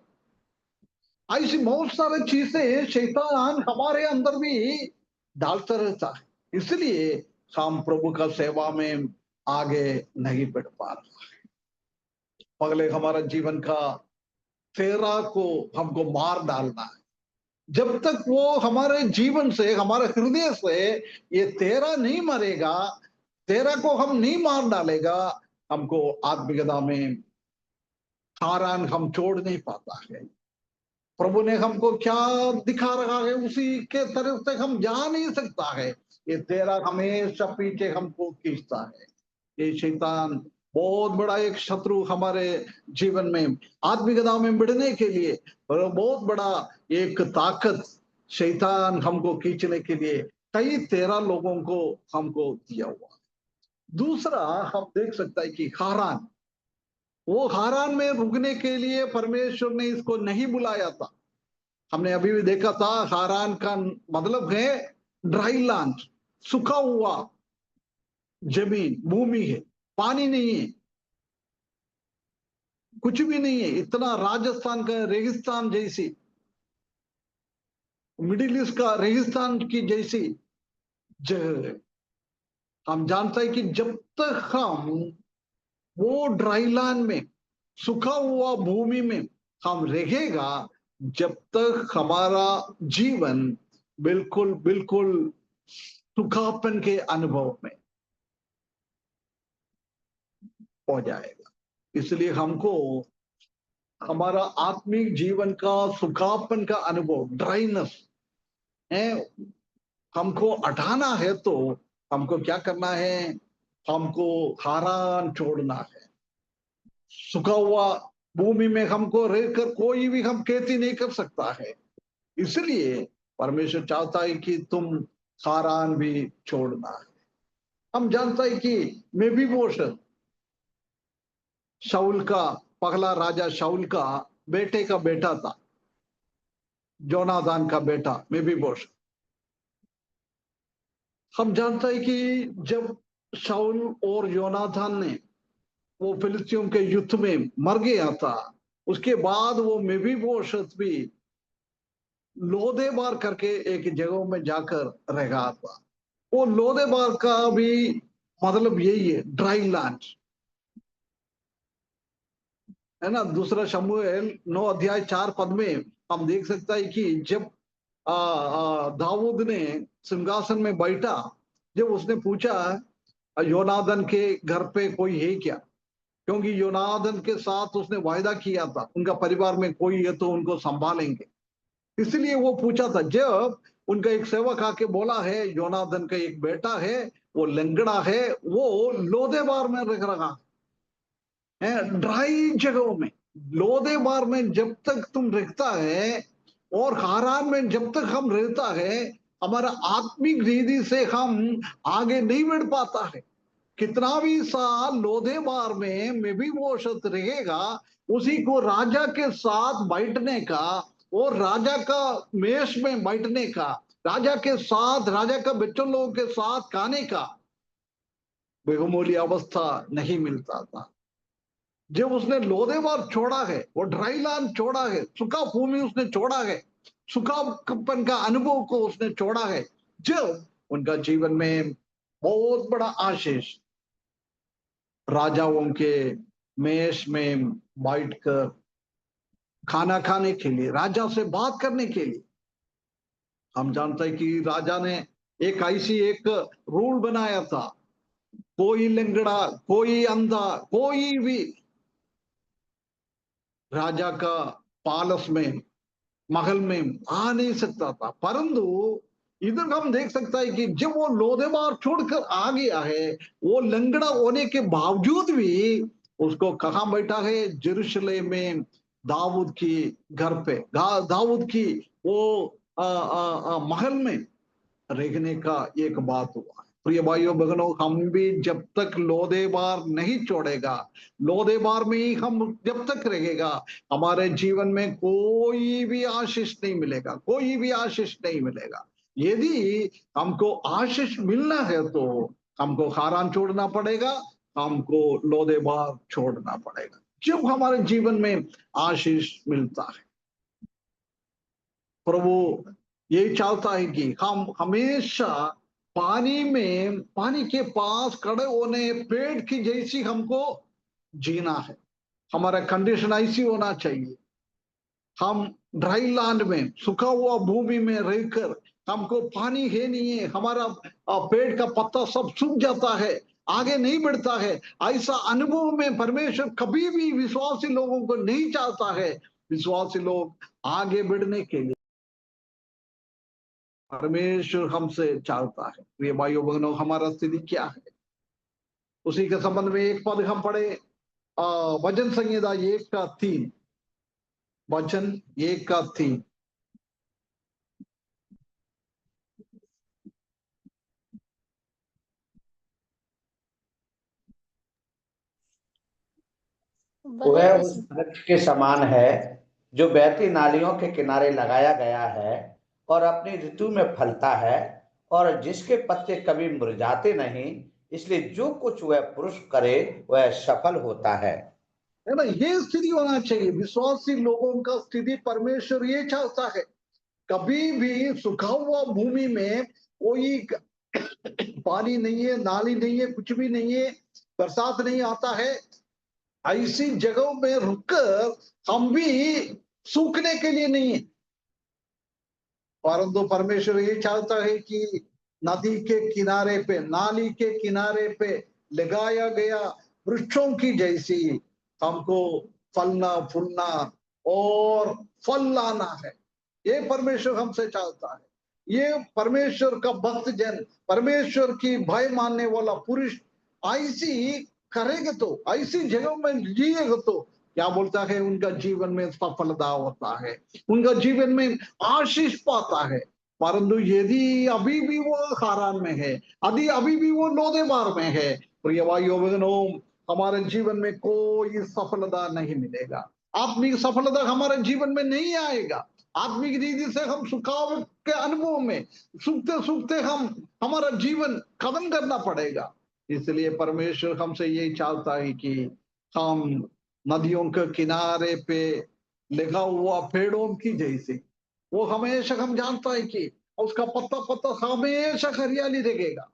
ऐसी बहुत सारी चीजें शैतान हमारे अंदर भी डालता रहता है। इसलिए हम प्रभु का सेवा में आगे नहीं बढ़ पा रहे। पहले हमारा जीवन का तेरा को हमको मार डालना है। जब तक वो हमारे जीवन से, हमारे हृदय से ये तेरा नहीं मरेगा, तेरा को हम नहीं मार डालेगा, हमको आत्मिकता में हारान हम छोड़ नहीं पाता है। प्रभु ने हमको क्या दिखा रखा है उसी के तरफ से हम जा नहीं सकता है। ये तेरा हमेशा पीछे हमको खींचता है। ये शैतान बहुत बड़ा एक शत्रु हमारे जीवन में आत्मिकता में बढ़ने के लिए और बहुत बड़ा एक ताकत शैतान हमको खींचने के लिए कई 13 लोगों को हमको दिया हुआ। दूसरा हम देख सकता है कि हारान, वो हारान में रुकने के लिए परमेश्वर ने इसको नहीं बुलाया था। हमने अभी भी देखा था हारान का मतलब है ड्राई लैंड, सूखा हुआ जमीन, भूमि है, पानी नहीं है, कुछ भी नहीं है। इतना राजस्थान का रेगिस्तान जैसी, मिडिल ईस्ट का रेगिस्तान की जैसी जगह है। हम जानते हैं कि जब तक हम वो ड्राई लैंड में, सूखा हुआ भूमि में हम रहेगा, जब तक हमारा जीवन बिल्कुल बिल्कुल सूखापन के अनुभव में हो जाएगा। इसलिए हमको हमारा आत्मिक जीवन का सूखापन का अनुभव, ड्राइनेस है, हमको हटाना है तो हमको क्या करना है? हमको हारान छोड़ना है। सूखा हुआ भूमि में हमको रहकर कोई भी हम खेती नहीं कर सकता है। इसलिए परमेश्वर चाहता है कि तुम हारान भी छोड़ना है। हम जानता है कि मेफीबोशेत शाऊल का, पहला राजा शाऊल का बेटे का बेटा था, जोनाथान का बेटा मेफीबोशेत। हम जानते हैं कि जब शाऊल और योनाथान ने वो फिलिस्तीयों के युद्ध में मर गया था, उसके बाद वो मेफीबोशेत भी लोदेबार करके एक जगह में जाकर रह गया था। वो लोदेबार का भी मतलब यही है, ड्राई लैंड है ना। दूसरा शमूएल 9 अध्याय 4 पद में हम देख सकता है कि जब दाऊद ने सिंहासन में बैठा, जब उसने पूछा योनादन के घर पे कोई है क्या, क्योंकि योनादन के साथ उसने वायदा किया था उनका परिवार में कोई है तो उनको संभालेंगे, इसलिए वो पूछा था। जब उनका एक सेवक आके बोला है योनादन का एक बेटा है, वो लंगड़ा है, वो लोदेबार में रख रहा है, ड्राई जगहों में। लोदेबार में जब तक तुम रहता है और हारान में जब तक हम रहता है, हमारा आत्मिक रीति से हम आगे नहीं बढ़ पाता है। कितना भी साल लोदेबार में भी वो शत रहेगा, उसी को राजा के साथ बैठने का और राजा का मेष में बैठने का, राजा के साथ, राजा का बच्चों लोगों के साथ खाने का बेगमोली अवस्था नहीं मिलता था। जब उसने लोदेबार छोड़ा है, वो ड्राई लैंड छोड़ा है, सूखा भूमि उसने छोड़ा है, सूखापन का अनुभव को उसने छोड़ा है, जब उनका जीवन में बहुत बड़ा आशीष राजाओं के मेष में बैठकर खाना खाने के लिए, राजा से बात करने के लिए। हम जानते हैं कि राजा ने एक ऐसी एक रूल बनाया था, कोई लंगड़ा, कोई अंधा, कोई भी राजा का पालस में, महल में आ नहीं सकता था। परंतु इधर हम देख सकता है कि जब वो लोदेबार छोड़कर आ गया है, वो लंगड़ा होने के बावजूद भी उसको कहाँ बैठा है? जेरूशलेम में दाऊद की घर पे, दाऊद की वो महल में रहने का एक बात हुआ है। प्रिय भाइयों बहनों, हम भी जब तक लोदेबार नहीं छोड़ेगा, लोदेबार में ही हम जब तक रहेगा, हमारे जीवन में कोई भी आशीष नहीं मिलेगा, कोई भी आशीष नहीं मिलेगा। यदि हमको आशीष मिलना है तो हमको हारान छोड़ना पड़ेगा, हमको लोदेबार छोड़ना पड़ेगा। जब हमारे जीवन में आशीष मिलता है, प्रभु यही चाहता है कि हम हमेशा पानी में, पानी के पास खड़े होने पेड़ की जैसी हमको जीना है। हमारा कंडीशन ऐसी होना चाहिए। हम ड्राई लैंड में, सूखा हुआ भूमि में रहकर हमको पानी है नहीं है, हमारा पेड़ का पत्ता सब सूख जाता है, आगे नहीं बढ़ता है। ऐसा अनुभव में परमेश्वर कभी भी विश्वासी लोगों को नहीं चाहता है। विश्वासी लोग आगे बढ़ने के लिए परमेश्वर हमसे चाहता है। प्रिय भाइयों बहनों, हमारा स्थिति क्या है? उसी के संबंध में एक पद हम पढ़े, वचन संहिता 1:3, वचन 1:3। वह वह इस उस वृक्ष के समान है जो बहती नालियों के किनारे लगाया गया है और अपनी ऋतु में फलता है और जिसके पत्ते कभी मुरझाते नहीं, इसलिए जो कुछ वह पुरुष करे वह सफल होता है ना? ये स्थिति होना चाहिए विश्वासी लोगों का स्थिति। परमेश्वर ये चाहता है, कभी भी सूखा हुआ भूमि में कोई पानी नहीं है, नाली नहीं है, कुछ भी नहीं है, बरसात नहीं आता है, ऐसी जगहों में रुककर हम भी सूखने के लिए नहीं है। परंतु परमेश्वर ये चाहता है कि नदी के किनारे पे, नाली के किनारे पे लगाया गया वृक्षों की जैसी हमको फलना फूलना और फल लाना है। ये परमेश्वर हमसे चाहता है। ये परमेश्वर का भक्त जन, परमेश्वर की भय मानने वाला पुरुष ऐसी करेगा तो, ऐसी जगह में जिएगा तो क्या बोलता है, उनका जीवन में सफलता होता है, उनका जीवन में आशीष पाता है। परंतु यदि अभी भी वो हारान में है, यदि अभी भी वो लोदेबार में है, प्रिय भाइयों बहनों, हमारे जीवन में कोई सफलता नहीं मिलेगा। आत्मिक सफलता हमारे जीवन में नहीं आएगा। आत्मिक रीति से हम सुखाव के अनुभव में सूखते सूखते हमारा जीवन खत्म करना पड़ेगा। इसलिए परमेश्वर हमसे यही चाहता है कि हम नदियों के किनारे पे लगा हुआ पेड़ों की जैसे, वो हमेशा हम जानता है कि उसका पत्ता पत्ता हमेशा हरियाली रहेगा।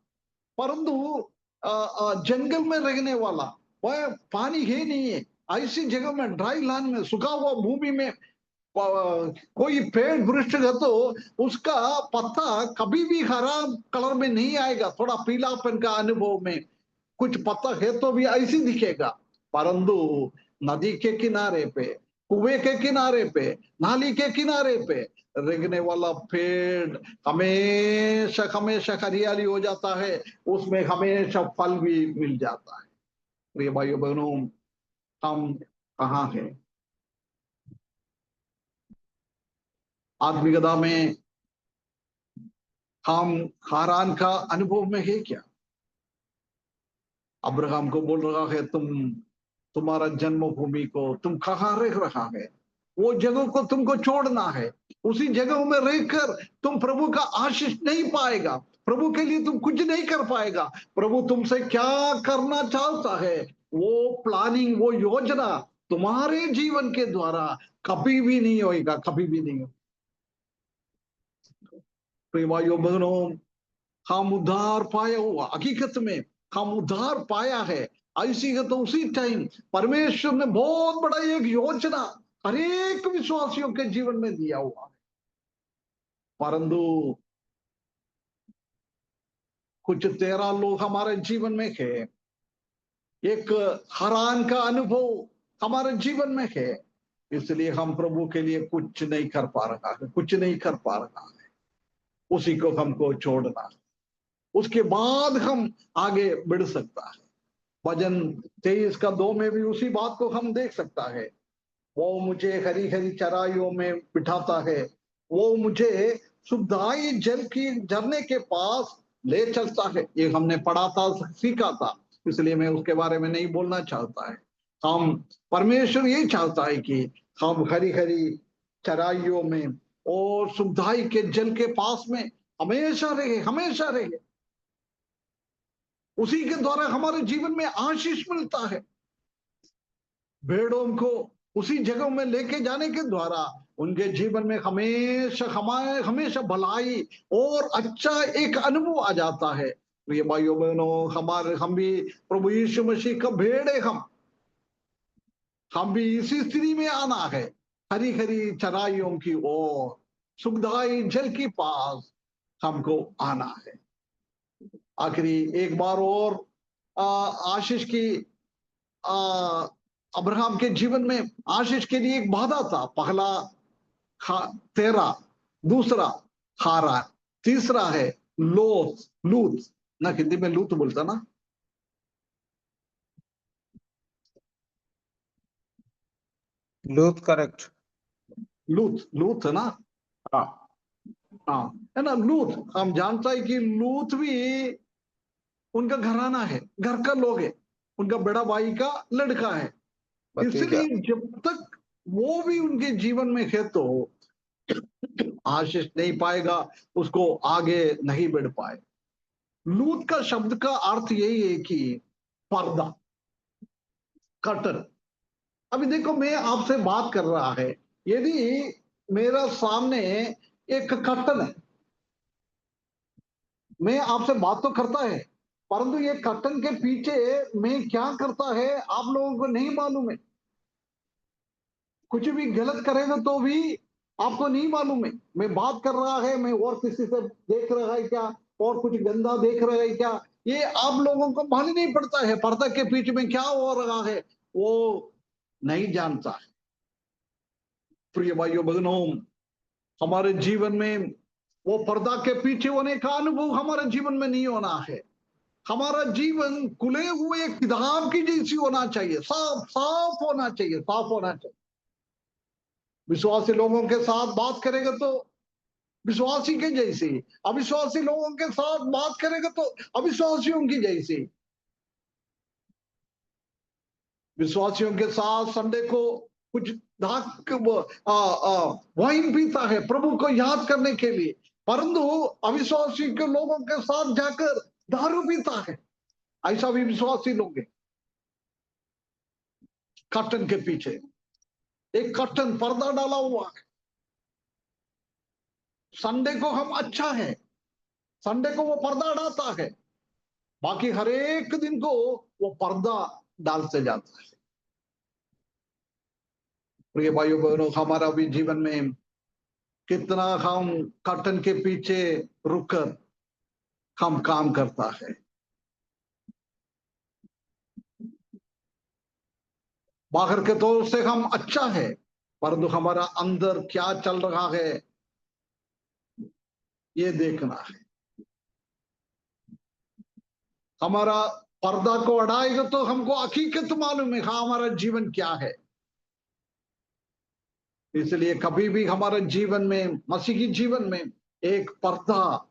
परंतु जंगल में रहने वाला वह पानी है नहीं है, ऐसी जगह में ड्राई लैंड में, सूखा हुआ भूमि में कोई पेड़ वृक्ष है तो उसका पत्ता कभी भी हरा कलर में नहीं आएगा, थोड़ा पीलापन का अनुभव में कुछ पत्ता है तो भी ऐसी दिखेगा। परंतु नदी के किनारे पे, कुएं के किनारे पे, नाली के किनारे पे रेंगने वाला पेड़ हमेशा हमेशा हरियाली हो जाता है, उसमें हमेशा फल भी मिल जाता है। प्रिय भाइयों बहनों, हम कहाँ हैं? आत्मिकता में हम हारान का अनुभव में है क्या? अब्राहम को बोल रहा है, तुम्हारा जन्मभूमि को तुम कहाँ रह रहा है, वो जगह को तुमको छोड़ना है। उसी जगह में रहकर तुम प्रभु का आशीष नहीं पाएगा, प्रभु के लिए तुम कुछ नहीं कर पाएगा। प्रभु तुमसे क्या करना चाहता है, वो प्लानिंग, वो योजना तुम्हारे जीवन के द्वारा कभी भी नहीं होएगा, कभी भी नहीं होगा। प्रिय भाइयों बहनों, हम उद्धार पाया हुआ, हकीकत में हम उद्धार पाया है, ऐसी है तो उसी टाइम परमेश्वर ने बहुत बड़ा एक योजना हरेक विश्वासियों के जीवन में दिया हुआ है। परंतु कुछ 13 लोग हमारे जीवन में है, एक हरान का अनुभव हमारे जीवन में है, इसलिए हम प्रभु के लिए कुछ नहीं कर पा रहा है, कुछ नहीं कर पा रहा है। उसी को हमको छोड़ना है, उसके बाद हम आगे बढ़ सकता है। भजन 23:2 में भी उसी बात को हम देख सकता है। वो मुझे हरी हरी चराइयों में बिठाता है, वो मुझे सुखदाई जल की झरने के पास ले चलता है। ये हमने पढ़ा था, सीखा था, इसलिए मैं उसके बारे में नहीं बोलना चाहता है। हम परमेश्वर यही चाहता है कि हम हरी हरी चराइयों में और सुखदाई के जल के पास में हमेशा रहे, हमेशा रहे। उसी के द्वारा हमारे जीवन में आशीष मिलता है। भेड़ों को उसी जगह में लेके जाने के द्वारा उनके जीवन में हमेशा भलाई और अच्छा एक अनुभव आ जाता है। तो ये भाइयों बहनों, हम भी प्रभु यीशु मसीह का भेड़ है, हम भी इसी स्थिति में आना है, हरी हरी चराइयों की ओर, सुखदाई जल के पास हमको आना है। आखिरी एक बार और आशीष की अब्राहम के जीवन में आशीष के लिए एक बाधा था। पहला तेरा, दूसरा हारा, तीसरा है लूत ना, हिंदी में लूत बोलता ना, लूत, करेक्ट। लूत है ना। हाँ, हाँ है ना, लूत। हम जानता है कि लूत भी उनका घराना है, घर का लोग है, उनका बड़ा भाई का लड़का है। भतीजा। इसलिए जब तक वो भी उनके जीवन में है तो आशीष नहीं पाएगा, उसको आगे नहीं बढ़ पाए। लूत का शब्द का अर्थ यही है कि पर्दा, कर्टन। अभी देखो, मैं आपसे बात कर रहा है, यदि मेरा सामने एक कर्टन है, मैं आपसे बात तो करता है, परंतु ये कर्टन के पीछे मैं क्या करता है आप लोगों को नहीं मालूम है। कुछ भी गलत करेगा तो भी आपको नहीं मालूम है। मैं बात कर रहा है, मैं और किसी से देख रहा है क्या, और कुछ गंदा देख रहा है क्या, ये आप लोगों को मालूम नहीं पड़ता है। पर्दा के पीछे में क्या हो रहा है वो नहीं जानता है। प्रिय भाइयों बहनों, हमारे जीवन में वो पर्दा के पीछे होने का अनुभव हमारे जीवन में नहीं होना है। हमारा जीवन खुले हुए किताब की जैसी होना चाहिए, साफ साफ होना चाहिए, साफ होना चाहिए। विश्वासी लोगों के साथ बात करेगा तो विश्वासी के जैसी, अविश्वासी लोगों के साथ बात करेगा तो अविश्वासियों की जैसी। विश्वासियों के साथ संडे को कुछ वाइन पीता है प्रभु को याद करने के लिए, परंतु अविश्वासी के लोगों के साथ जाकर दारू पीता है। ऐसा भी विश्वासी लोग हैं। कर्टन के पीछे एक कर्टन, पर्दा डाला हुआ है। संडे को हम अच्छा है, संडे को वो पर्दा डालता है, बाकी हर एक दिन को वो पर्दा डालते जाता है। प्रिय भाइयों बहनों, हमारा भी जीवन में कितना हम कर्टन के पीछे रुककर हम काम करता है। बाहर के तौर से हम अच्छा है, परंतु हमारा अंदर क्या चल रहा है ये देखना है। हमारा पर्दा को हटाएगा तो हमको हकीकत मालूम है हाँ हमारा जीवन क्या है। इसलिए कभी भी हमारे जीवन में, मसीही जीवन में, एक पर्दा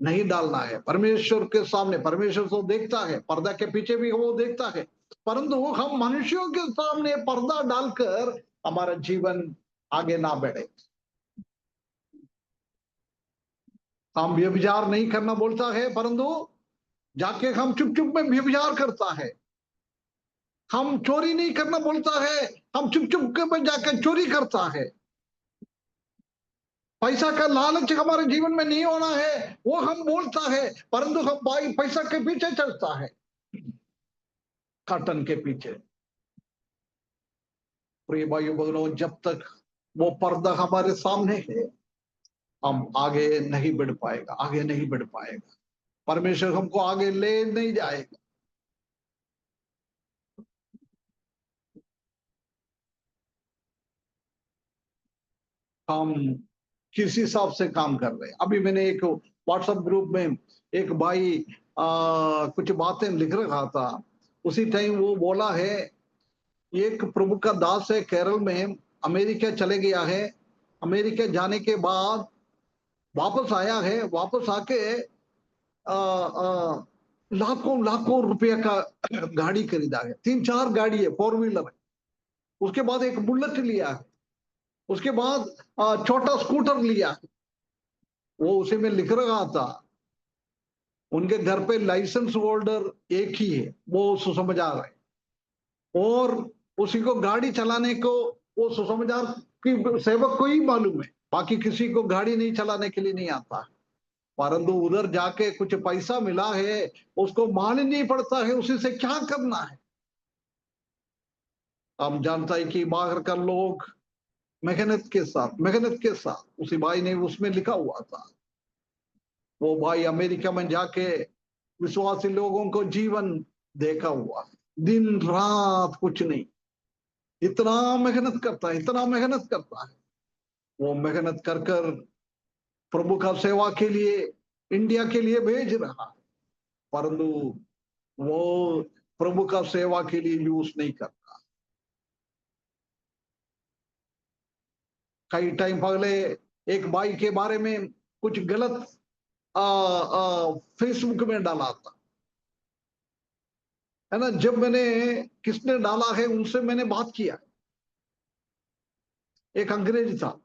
नहीं डालना है। परमेश्वर के सामने परमेश्वर तो देखता है, पर्दा के पीछे भी वो देखता है, परंतु हम मनुष्यों के सामने पर्दा डालकर हमारा जीवन आगे ना बढ़े। हम व्यभिचार नहीं करना बोलता है, परंतु जाके हम चुप चुप में व्यभिचार करता है। हम चोरी नहीं करना बोलता है, हम चुप चुप के में जाकर चोरी करता है। पैसा का लालच हमारे जीवन में नहीं होना है वो हम बोलता है, परंतु हम भाई पैसा के पीछे चलता है, कर्टन के पीछे। प्रिय भाइयों बहनों, जब तक वो पर्दा हमारे सामने है हम आगे नहीं बढ़ पाएगा, आगे नहीं बढ़ पाएगा। परमेश्वर हमको आगे ले नहीं जाएगा। हम किस हिसाब से काम कर रहे हैं। अभी मैंने एक व्हाट्सएप ग्रुप में एक भाई कुछ बातें लिख रहा था, उसी टाइम वो बोला है एक प्रभु का दास है केरल में, अमेरिका चले गया है, अमेरिका जाने के बाद वापस आया है, वापस आके लाखों लाखों रुपए का गाड़ी खरीदा है, 3-4 गाड़ी है, 4 व्हीलर है। उसके बाद एक बुलेट लिया है, उसके बाद छोटा स्कूटर लिया है। वो उसे में लिख रहा था उनके घर पे लाइसेंस होल्डर एक ही है, वो सुसमाचार है, और उसी को गाड़ी चलाने को वो सुसमाचार की सेवक को ही मालूम है, बाकी किसी को गाड़ी नहीं चलाने के लिए नहीं आता। परंतु उधर जाके कुछ पैसा मिला है, उसको मालूम नहीं पड़ता है उसी से क्या करना है। हम जानता है कि बाहर का लोग मेहनत के साथ उसी भाई ने उसमें लिखा हुआ था, वो भाई अमेरिका में जाके विश्वासी लोगों को जीवन देखा हुआ, दिन रात कुछ नहीं, इतना मेहनत करता है, इतना मेहनत करता है। वो मेहनत कर कर प्रभु का सेवा के लिए इंडिया के लिए भेज रहा है, परंतु वो प्रभु का सेवा के लिए यूज नहीं करता। कई टाइम पहले एक भाई के बारे में कुछ गलत फेसबुक में डाला था, है ना। जब मैंने किसने डाला है उनसे मैंने बात किया, एक अंग्रेज था,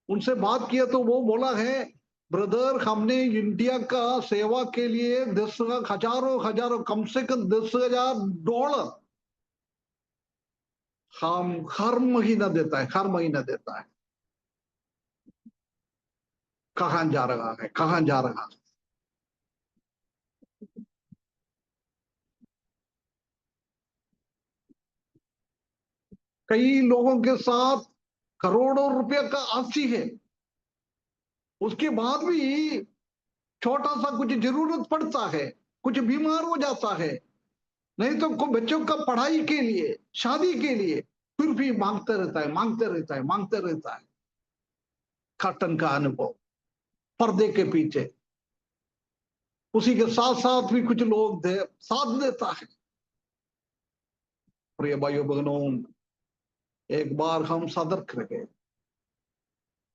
उनसे बात किया तो वो बोला है, ब्रदर हमने इंडिया का सेवा के लिए हजारों कम से कम $10,000 हम हर महीना देता है, हर महीना देता है। कहां जा रहा है, कहां जा रहा है? कई लोगों के साथ करोड़ों रुपए का आस्ती है, उसके बाद भी छोटा सा कुछ जरूरत पड़ता है, कुछ बीमार हो जाता है, नहीं तो बच्चों का पढ़ाई के लिए, शादी के लिए, फिर भी मांगते रहता है, मांगते रहता है, मांगते रहता है। कर्टन का अनुभव, पर्दे के पीछे उसी के साथ साथ भी कुछ लोग साथ देता है। प्रिय भाइयों बहनों, एक बार हम सतर्क रहे,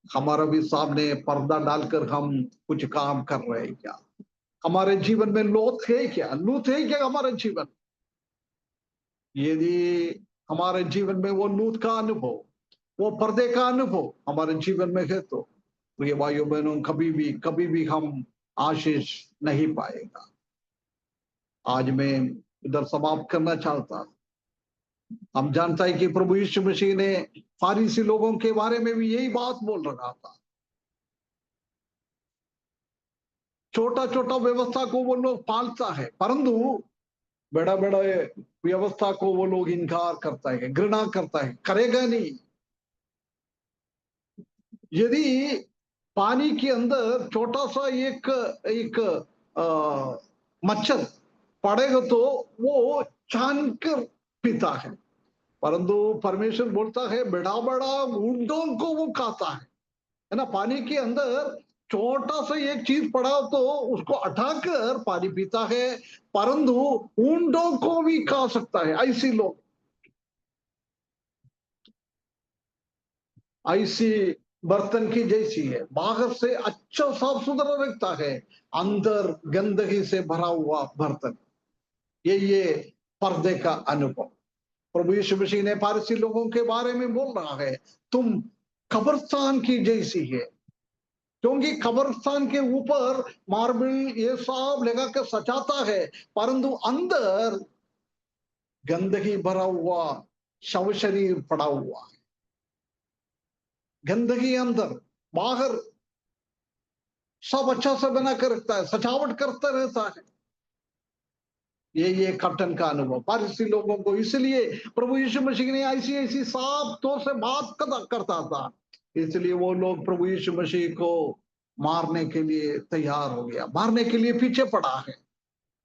हमारा भी सामने पर्दा डालकर हम कुछ काम कर रहे हैं क्या? हमारे जीवन में लूत है क्या? लूत है क्या हमारे जीवन? यदि हमारे जीवन में वो लूत का अनुभव, वो पर्दे का अनुभव हमारे जीवन में है, तो प्रिय भाइयों बहनों, कभी भी हम आशीष नहीं पाएगा। आज मैं इधर समाप्त करना चाहता। हम जानता है कि प्रभु यीशु मसीह ने फारिसी लोगों के बारे में भी यही बात बोल रहा था। छोटा छोटा व्यवस्था को वो लोग पालता है, परंतु बड़ा बड़ा व्यवस्था को वो लोग इनकार करता है, घृणा करता है, करेगा नहीं। यदि पानी के अंदर छोटा सा एक एक मच्छर पड़ेगा तो वो छान कर पीता है, परंतु परमेश्वर बोलता है बड़ा बड़ा ऊंटों को वो खाता है ना। पानी के अंदर छोटा सा एक चीज पड़ा तो उसको हटाकर पानी पीता है, परंतु ऊंटों को भी खा सकता है। ऐसी लोग, ऐसी बर्तन की जैसी है, बाहर से अच्छा साफ सुथरा रखता है, अंदर गंदगी से भरा हुआ बर्तन। ये पर्दे का अनुभव प्रभु यीशु मसीह ने फारसी लोगों के बारे में बोल रहा है, तुम कब्रिस्तान की जैसी है, क्योंकि कब्रिस्तान के ऊपर मार्बल ये सब लगा के सजाता है, परंतु अंदर गंदगी भरा हुआ शव शरीर पड़ा हुआ है। गंदगी अंदर, बाहर सब अच्छा से बना कर रखता है, सजावट करता रहता है। ये कर्टन का अनुभव फारसी लोगों को, इसलिए प्रभु यीशु मसीह ने ऐसी ऐसी साफ्तों से बात करता था, इसलिए वो लोग प्रभु यीशु मसीह को मारने के लिए तैयार हो गया, मारने के लिए पीछे पड़ा है।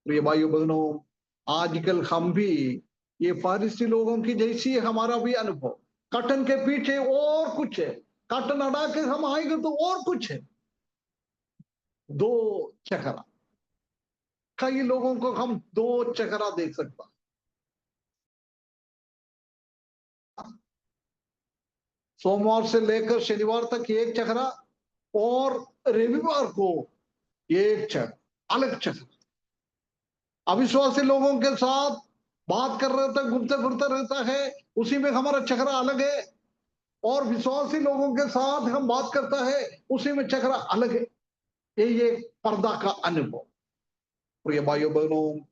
प्रिय भाइयों बहनों, आजकल हम भी ये फारसी लोगों की जैसी है हमारा भी अनुभव। कर्टन के पीछे और कुछ है, कर्टन हटा के हम आएंगे तो और कुछ है। दो चेहरा, कई लोगों को हम दो चेहरा देख सकता। सोमवार से लेकर शनिवार तक एक चेहरा और रविवार को एक चेहरा, अलग चेहरा। अविश्वासी लोगों के साथ बात कर रहे थे, घूमते फिरते रहता है, उसी में हमारा चेहरा अलग है, और विश्वासी लोगों के साथ हम बात करता है, उसी में चेहरा अलग है। ये पर्दा का अनुभव। प्रिय भाइयों बहनों,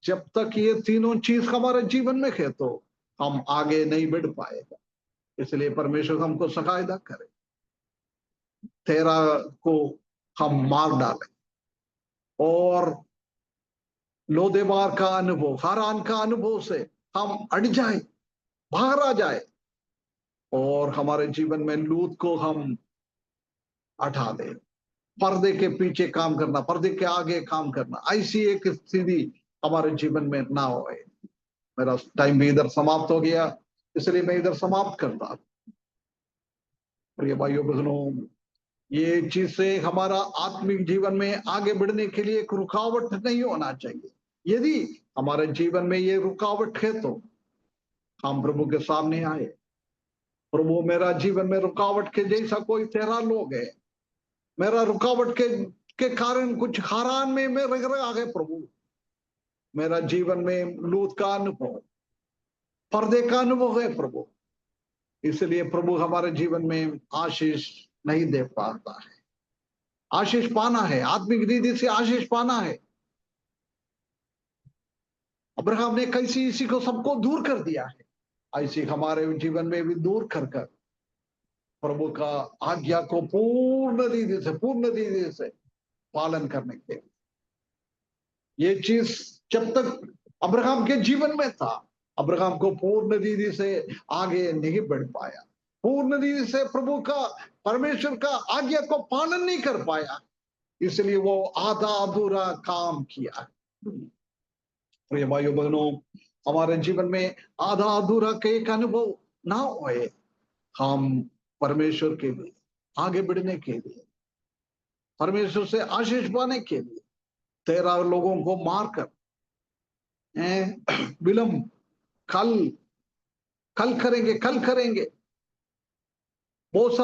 जब तक ये तीनों चीज हमारे जीवन में है तो हम आगे नहीं बढ़ पाएगा। इसलिए परमेश्वर हमको सहायता करे, तेरा को हम मार डालें और लोदेबार का अनुभव, हारान का अनुभव से हम अड़ जाए, बाहर आ जाए, और हमारे जीवन में लूत को हम हटा दे। पर्दे के पीछे काम करना, पर्दे के आगे काम करना, ऐसी एक स्थिति हमारे जीवन में ना हो। मेरा टाइम भी इधर समाप्त हो गया। इसलिए मैं इधर समाप्त करता हूं। प्रिय भाइयों बहनों, ये चीज से हमारा आत्मिक जीवन में आगे बढ़ने के लिए एक रुकावट नहीं होना चाहिए। यदि हमारे जीवन में ये रुकावट है तो हम प्रभु के सामने आए, प्रभु मेरा जीवन में रुकावट के जैसा कोई तेरा लोग है, मेरा रुकावट के कारण कुछ हारान में मैं रह रहा है प्रभु, मेरा जीवन में लूत का अनुभव, पर्दे का अनुभव है प्रभु, इसलिए प्रभु हमारे जीवन में आशीष नहीं दे पाता है। आशीष पाना है, आत्मिक रीति से आशीष पाना है। अब्राहम ने कैसी इसी को सबको दूर कर दिया है, ऐसी हमारे जीवन में भी दूर कर प्रभु का आज्ञा को पूर्ण रीति से पालन करने के लिए। ये चीज जब तक अब्राहम के जीवन में था, अब्राहम को पूर्ण रीति से आगे नहीं बढ़ पाया, पूर्ण रीति से प्रभु का, परमेश्वर का आज्ञा को पालन नहीं कर पाया, इसलिए वो आधा अधूरा काम किया। प्रिय भाइयों बहनों, हमारे जीवन में आधा अधूरा के एक अनुभव ना होए, हम परमेश्वर के लिए आगे बढ़ने के लिए, परमेश्वर से आशीष पाने के लिए 13 लोगों को मारकर विलंब कल करेंगे, बहुत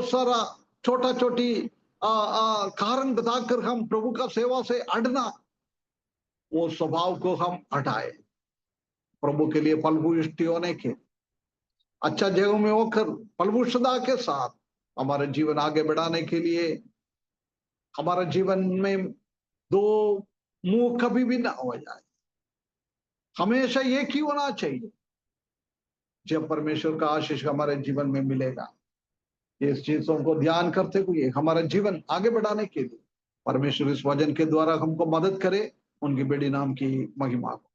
सारा छोटा छोटी कारण बताकर हम प्रभु का सेवा से अड़ना, वो स्वभाव को हम हटाए, प्रभु के लिए फलभूष्टि होने के, अच्छा जगह में होकर फलभूषता के साथ हमारे जीवन आगे बढ़ाने के लिए, हमारे जीवन में दो मुंह कभी भी ना हो जाए, हमेशा एक ही होना चाहिए। जब परमेश्वर का आशीष हमारे जीवन में मिलेगा, इस चीजों को ध्यान करते हुए हमारा जीवन आगे बढ़ाने के लिए परमेश्वर इस वचन के द्वारा हमको मदद करे। उनकी बेटी नाम की महिमा को